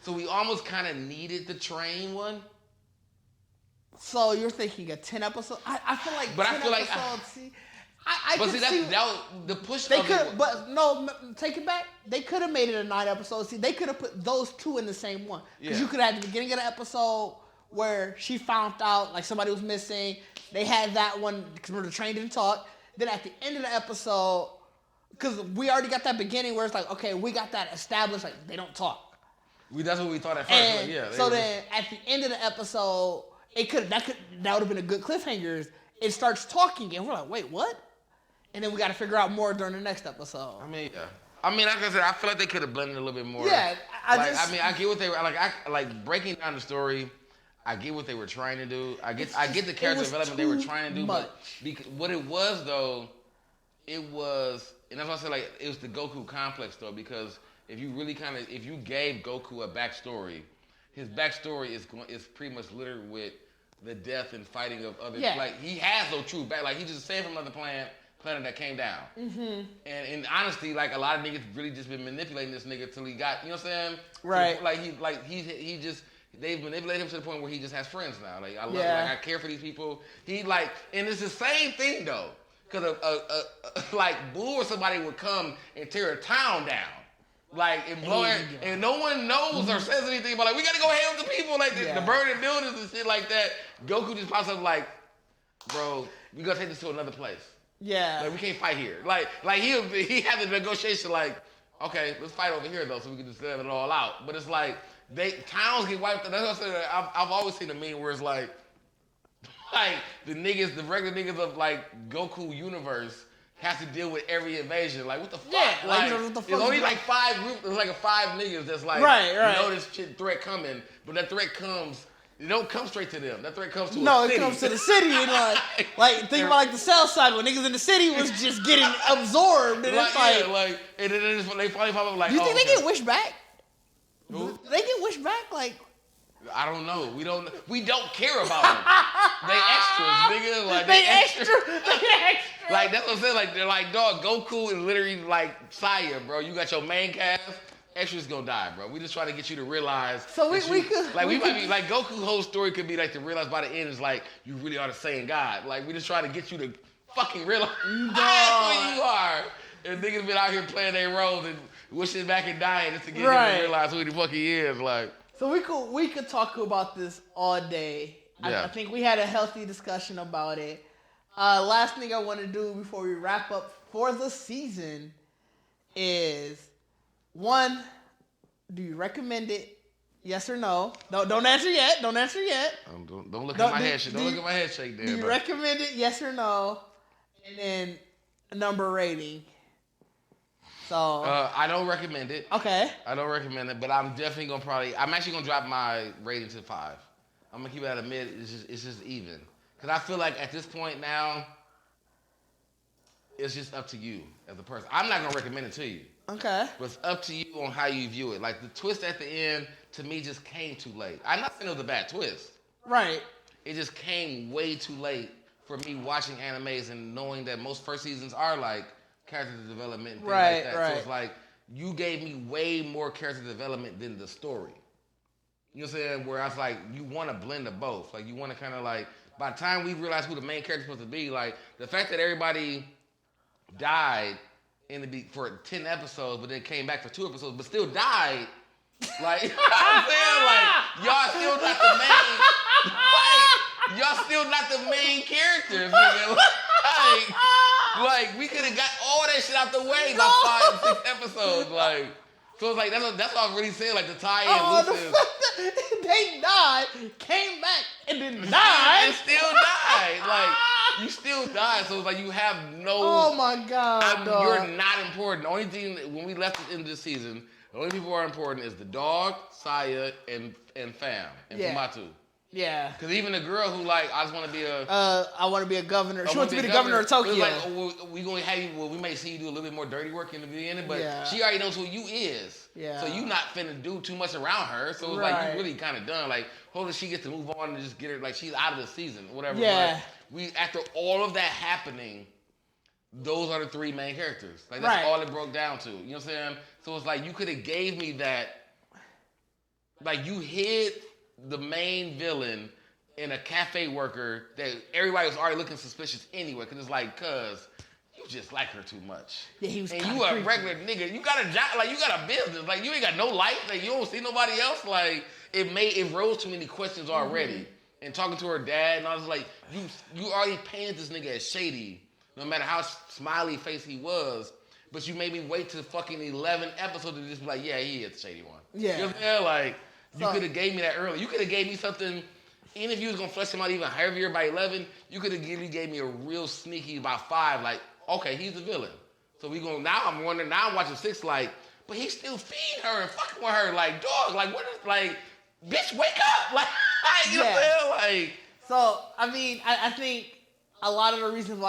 So we almost kind of needed the train one. So you're thinking a 10 episode? I feel like but 10 I feel episodes. that was the push. They could, but no, take it back. They could have made it a 9 episode. See, they could have put those 2 in the same one. Because you could have at the beginning of the episode where she found out somebody was missing. They had that one because remember the train didn't talk. Then at the end of the episode, because we already got that beginning where it's okay, we got that established. They don't talk. That's what we thought at first. Then at the end of the episode, that would have been a good cliffhanger. It starts talking and we're like, wait, what? And then we got to figure out more during the next episode. I mean, like I said, I feel like they could have blended a little bit more. Yeah, I get what they were breaking down the story. I get what they were trying to do. I get the character development they were trying to do. Much. But what it was though, it was, and that's why I said it was the Goku complex though, because if you really if you gave Goku a backstory, his backstory is pretty much littered with the death and fighting of other. Yeah. He has no true back. He just saved from another planet that came down. Mm-hmm. And honestly, a lot of niggas really just been manipulating this nigga till he got, you know what I'm saying? Right. He just. They've manipulated him to the point where he just has friends now. I love yeah. I care for these people. And it's the same thing though. Cause Boo or somebody would come and tear a town down. And blow it, and no one knows or says anything about we gotta go help the people, the burning buildings and shit like that. Goku just pops up bro, we gotta take this to another place. Yeah. We can't fight here. He had the negotiation okay, let's fight over here though, so we can just let it all out. But it's towns get wiped out. That's what I said. I've always seen a meme where it's the regular niggas of Goku universe have to deal with every invasion. What the fuck? Yeah, what the fuck? There's only 5 groups. There's 5 niggas that's right. You know this threat coming, but that threat comes. It don't come straight to them. That threat comes to a city. It comes to the city. And think about the South Side when niggas in the city was just getting absorbed. And and then they finally pop up Do you think they get wished back? Who? They get wished back like. I don't know. We don't care about them. They extras, nigga. Like They extra. Like that's what I'm saying. Like they're like, dog. Goku is literally like Saya, bro. You got your main cast. Extras gonna die, bro. We just try to get you to realize. So we could like we might be like Goku's whole story could be like to realize by the end is like you really are the same God. Like we just try to get you to fucking realize that's who you are. And niggas been out here playing their roles and wishing back and dying just to get him to realize who the fuck he is. Like. So we could talk about this all day. Yeah. I think we had a healthy discussion about it. Last thing I want to do before we wrap up for the season is, one, do you recommend it? Yes or no? Don't answer yet. Don't answer yet. Don't look at my head shake. Don't look at my head shake there. Do you recommend it? Yes or no? And then a number rating. So I don't recommend it. Okay. I don't recommend it, but I'm definitely gonna I'm actually gonna drop my rating to 5. I'm gonna keep it at a mid. It's just even. Cause I feel like at this point now, it's just up to you as a person. I'm not gonna recommend it to you. Okay. But it's up to you on how you view it. Like the twist at the end to me just came too late. I'm not saying it was a bad twist. Right. It just came way too late for me watching animes and knowing that most first seasons are like character development and things like that. Right. So it's like you gave me way more character development than the story. You know what I'm saying? Where I was like, you want a blend of both. Like you want to kind of like, by the time we realize who the main character is supposed to be, like the fact that everybody died for 10 episodes, but then came back for 2 episodes, but still died. Like, you know what I'm saying? Like, y'all still not the main. Like, y'all still not the main characters, nigga. Like we could have got all that shit out the way by 5, 6 episodes. Like, so it's like that's what I'm really saying. Like the tie-in loose is. They died, came back, and then died. And still died. Like you still died. So it's like you have no. Oh my god, dog. You're not important. The only thing when we left it in this season, the only people who are important is the dog, Saya, and Fam, and Fumatu. Yeah. Because even the girl who like, I just want to be a... I want to be a governor. She wants to be the governor of Tokyo. It's like, we going to have you, we may see you do a little bit more dirty work in the beginning, but she already knows who you is. Yeah. So you not finna do too much around her. So it's like, you really kind of done. Like, hopefully she gets to move on and just get her, like, she's out of the season, whatever. Yeah. But after all of that happening, those are the 3 main characters. Like, that's all it broke down to. You know what I'm saying? So it's like, you could have gave me that, like, you hid the main villain in a cafe worker that everybody was already looking suspicious anyway, because it's like, you just like her too much. Yeah, he was. And you a regular nigga. You got a job, like you got a business. Like you ain't got no life. Like you don't see nobody else. Like it rose too many questions already. Mm-hmm. And talking to her dad and I was like, you already painted this nigga as shady, no matter how smiley face he was. But you made me wait to fucking 11 episodes to just be like, yeah, he is the shady one. Yeah. You know what I'm saying? Like you could have gave me that early. You could have gave me something. Even if you was gonna flesh him out even heavier by 11, you could have really gave me a real sneaky by 5. Like, okay, he's the villain. So we gonna now I'm wondering. Now I'm watching 6. Like, but he still feeding her and fucking with her. Like, dog. Like, what is like, bitch, wake up. Like, you know what I'm saying? Like, so I mean, I think a lot of the reasons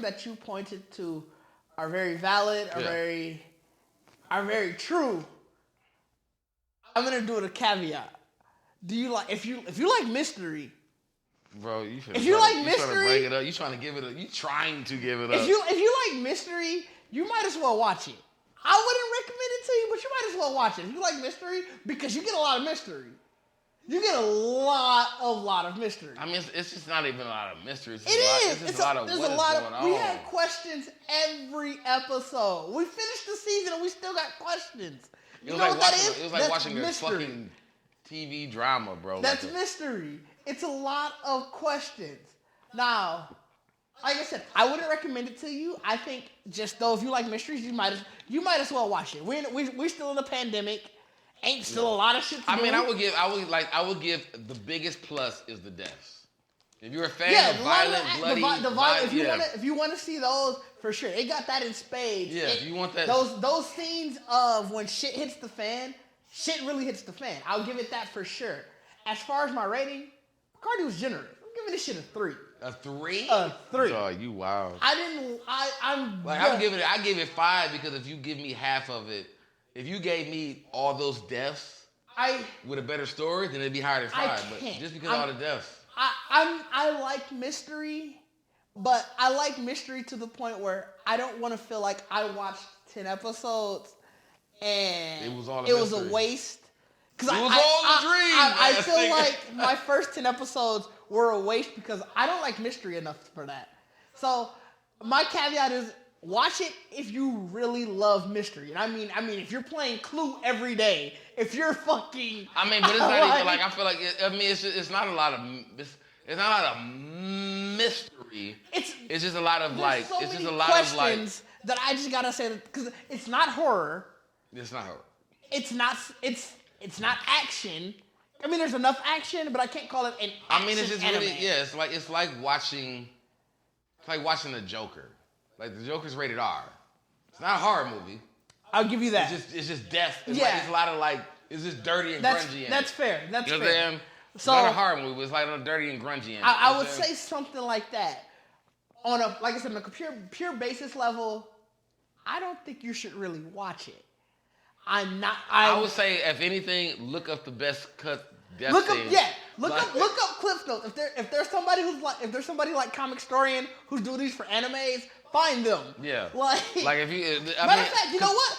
that you pointed to are very valid, are very true. I'm gonna do it a caveat. Do you like if you like mystery? Bro, you if you like mystery, trying to bring it up. You trying to give it up. You trying to give it up. If you like mystery, you might as well watch it. I wouldn't recommend it to you, but you might as well watch it if you like mystery because you get a lot of mystery. You get a lot of mystery. I mean, it's just not even a lot of mystery. There's a lot of going on. We had questions every episode. We finished the season and we still got questions. You know what that is? It was like watching a fucking TV drama, bro. That's mystery. It's a lot of questions. Now, like I said, I wouldn't recommend it to you. I think just though, if you like mysteries, you might as well watch it. We're still in a pandemic. Ain't still a lot of shit to do. I mean, I would give the biggest plus is the deaths. If you're a fan of violent, bloody, if you want to see those, for sure, it got that in spades. Yeah, if you want that, those scenes of when shit hits the fan, shit really hits the fan. I'll give it that for sure. As far as my rating, Bacardi was generous. I'm giving this shit a 3. A 3? A 3. Oh, you wild. I give it 5 because if you give me half of it, if you gave me all those deaths with a better story, then it'd be higher than 5. But just because of all the deaths. I like mystery, but I like mystery to the point where I don't want to feel like I watched 10 episodes and it was a waste. Because I feel like my first 10 episodes were a waste because I don't like mystery enough for that. So my caveat is watch it if you really love mystery. And I mean if you're playing Clue every day, if you're fucking but it's not even like I feel like it's not a lot of it's not a lot of mystery. It's just a lot of like so it's just many a lot questions of like that I just gotta say because it's not horror. It's not horror. It's not action. I mean, there's enough action, but I can't call it an action it's just anime. really it's like watching the Joker. Like the Joker's rated R. It's not a horror movie. I'll give you that. It's just death. It's a lot of like it's just dirty and grungy. That's fair. That's you know fair. What I'm saying? It's not a horror movie. It's like dirty and grungy. I would say something like that. On a pure basis level, I don't think you should really watch it. I would say, if anything, look up the best cut death scenes. Look up Cliff Notes. If there's somebody like Comic Storian who's doing these for animes, find them. Yeah. Like if you. Matter of fact, you know what?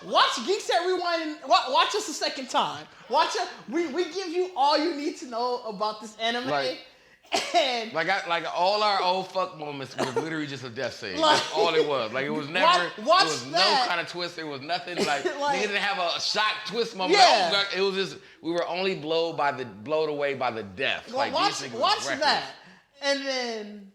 Watch Geekset Rewind and watch us a second time. Watch it. We give you all you need to know about this anime. And all our old fuck moments were literally just a death scene. That's all it was. Like it was never. There was no kind of twist. There was nothing. Like nigga didn't have a shock twist moment. Yeah. It was just we were only blown away by the death. Well, watch that, and then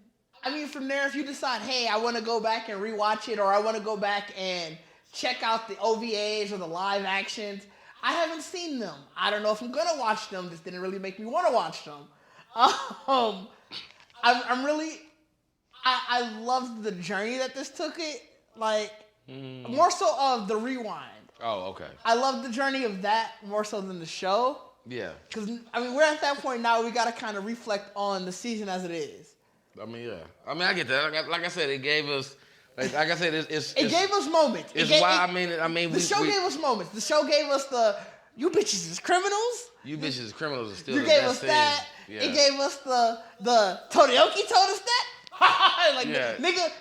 from there, if you decide, hey, I want to go back and rewatch it, or I want to go back and check out the OVAs or the live actions, I haven't seen them. I don't know if I'm gonna watch them. This didn't really make me want to watch them. I loved the journey that this took it, more so of the rewind. Oh, okay. I love the journey of that more so than the show. Yeah. Because, we're at that point now, we got to kind of reflect on the season as it is. I get that. Like I said, it gave us, it gave us moments. The show gave us moments. The show gave us you bitches is criminals. You bitches is criminals is still you the gave best us that. Yeah. It gave us the Todeoki told us that. Nigga,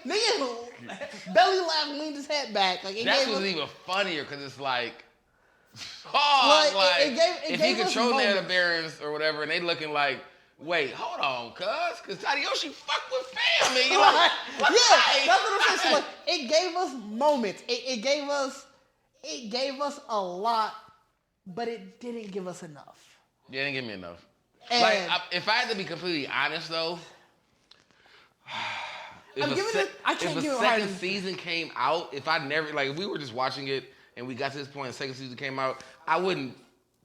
belly laugh, leaned his head back. Like that was even funnier because it's like, if he controlling the Barons or whatever, and they looking like, wait, hold on, because Tadayoshi fucked with family. That's what I'm saying. So it gave us moments. It gave us a lot, but it didn't give us enough. Yeah, it didn't give me enough. And if I had to be completely honest, though, if a second season came out, if we were just watching it and we got to this point and second season came out, I wouldn't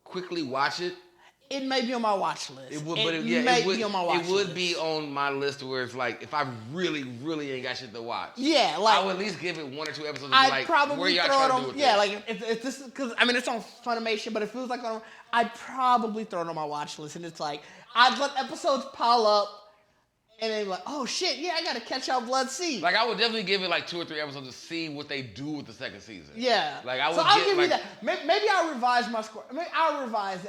quickly watch it. It may be on my watch list. It would, be on my watch list. It would be on my list where it's like, if I really, really ain't got shit to watch. Yeah, I would at least give it 1 or 2 episodes. I'd probably where y'all throw it trying on. to do with Yeah, this? like if this is because it's on Funimation, but it feels like I'd probably throw it on my watch list, and it's like I'd let episodes pile up. And they're like, oh shit, yeah, I gotta catch out Blood Sea. Like I would definitely give it 2 or 3 episodes to see what they do with the second season. Yeah. I'll give you that. Maybe I'll revise my score. I'll revise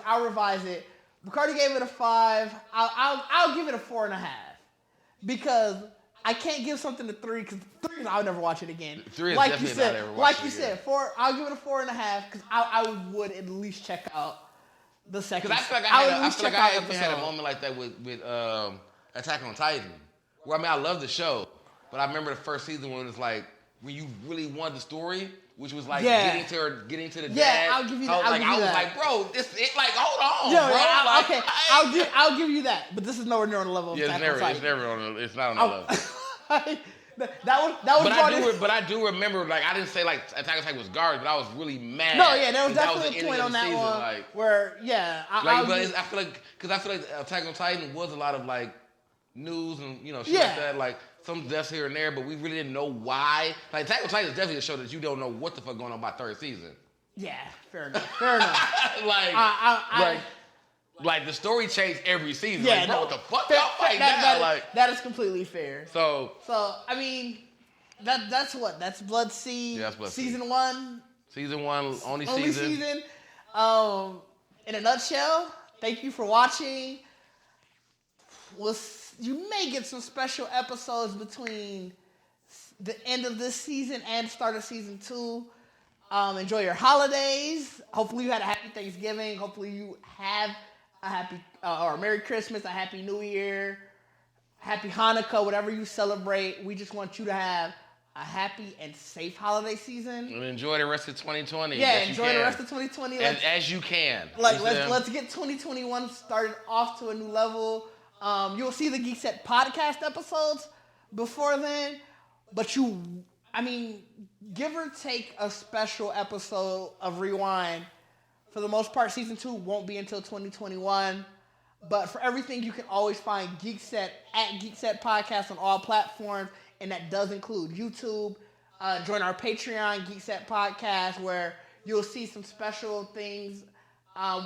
it. Bacardi gave it a 5. I'll give it a 4.5 because I can't give something a 3 because 3 I'll never watch it again. 3 is definitely not ever watch it again. 4. I'll give it a 4.5 because I would at least check out the second. Because I feel like I had a moment like that with Attack on Titan, where I love the show, but I remember the first season when it was like when you really wanted the story, which was like getting to the dad. Yeah, I'll give you that. I was like, bro, hold on, bro. I'll give you that, but this is nowhere near on the level of Attack on Titan. It's not on the level. That was. But I do remember, I didn't say Attack on Titan was garbage, but I was really mad. No, yeah, there was definitely a point on that one where, I feel like Attack on Titan was a lot of news and shit like that, some deaths here and there, but we really didn't know why. Attack on Titan is definitely a show that you don't know what the fuck going on by third season. Yeah, fair enough. The story changed every season. Yeah, what the fuck y'all fighting now? That is completely fair. So that's Blood Sea. Yeah, that's Blood season Sea. 1. Season 1, only Only season. In a nutshell, thank you for watching. You may get some special episodes between the end of this season and start of season 2. Enjoy your holidays. Hopefully you had a happy Thanksgiving. Hopefully you have a happy or Merry Christmas, a Happy New Year, Happy Hanukkah, whatever you celebrate. We just want you to have a happy and safe holiday season. And enjoy the rest of 2020. Yeah, enjoy the rest of 2020. As you can. Let's get 2021 started off to a new level. You'll see the Geekset podcast episodes before then, but give or take a special episode of Rewind. For the most part, season 2 won't be until 2021. But for everything, you can always find Geekset at Geekset Podcast on all platforms, and that does include YouTube. Join our Patreon, Geekset Podcast, where you'll see some special things,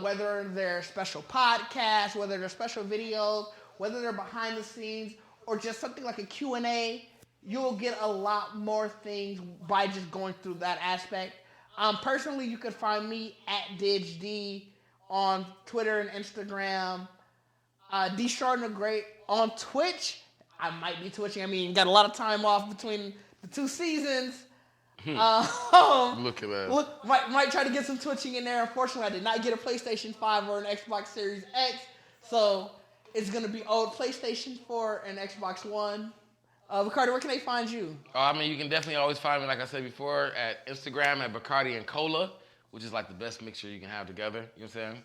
whether they're special podcasts, whether they're special videos, whether they're behind the scenes, or just something like a Q&A. You'll get a lot more things by just going through that aspect. Personally, you can find me at Didge D on Twitter and Instagram. D Shard the Great on Twitch. I might be twitching. Got a lot of time off between the 2 seasons. Look at that. Might try to get some twitching in there. Unfortunately, I did not get a PlayStation 5 or an Xbox Series X, so it's going to be old PlayStation 4 and Xbox One. Bacardi, where can they find you? You can definitely always find me, like I said before, at Instagram at Bacardi and Cola, which is like the best mixture you can have together. You know what I'm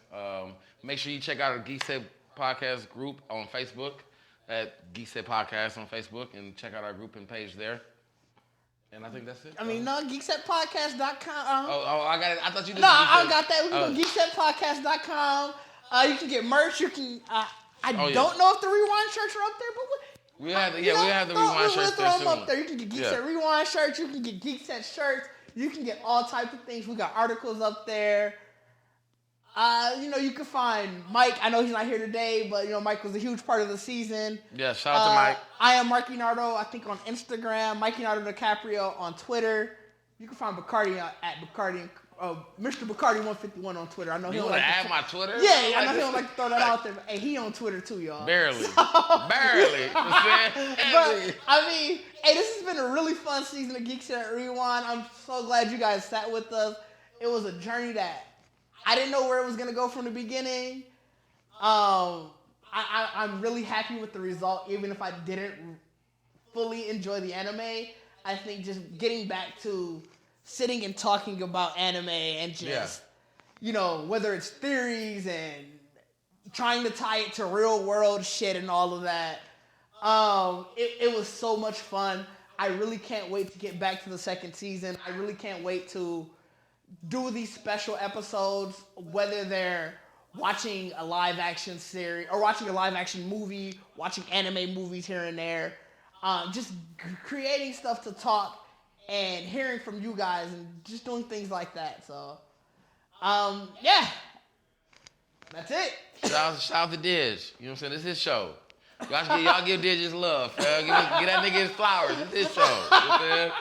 saying? Make sure you check out our Geekset Podcast group on Facebook at Geekset Podcast on Facebook, and check out our group and page there. And I think that's it. GeeksetPodcast.com. I got it. I thought you did. No, I got that. We can go GeeksetPodcast.com. You can get merch. You can. I don't know if the Rewind shirts are up there, but we have the Rewind shirts there soon. Up there. You can get Geekset Rewind shirts. You can get Geekset shirts. You can get all types of things. We got articles up there. You can find Mike. I know he's not here today, but Mike was a huge part of the season. Yeah, shout out to Mike. I am Marky Nardo, I think on Instagram. Mikey Nardo DiCaprio on Twitter. You can find Bacardi at Bacardi, Mr. Bacardi 151 on Twitter. I know he don't like add my Twitter. Yeah, I know he don't like to throw that out there. But hey, he on Twitter too, y'all. Barely. But hey, this has been a really fun season of Geekset Rewind. I'm so glad you guys sat with us. It was a journey that I didn't know where it was going to go from the beginning. I'm really happy with the result, even if I didn't fully enjoy the anime. I think just getting back to sitting and talking about anime and just, whether it's theories and trying to tie it to real world shit and all of that. It was so much fun. I really can't wait to get back to the second season. I really can't wait to do these special episodes, whether they're watching a live action series or watching a live action movie, watching anime movies here and there, just creating stuff to talk and hearing from you guys and just doing things like that. So, that's it. Shout out to Didge. You know what I'm saying? This is his show. Y'all give Didge his love. Get that nigga his flowers. It's his show. You know what I'm saying?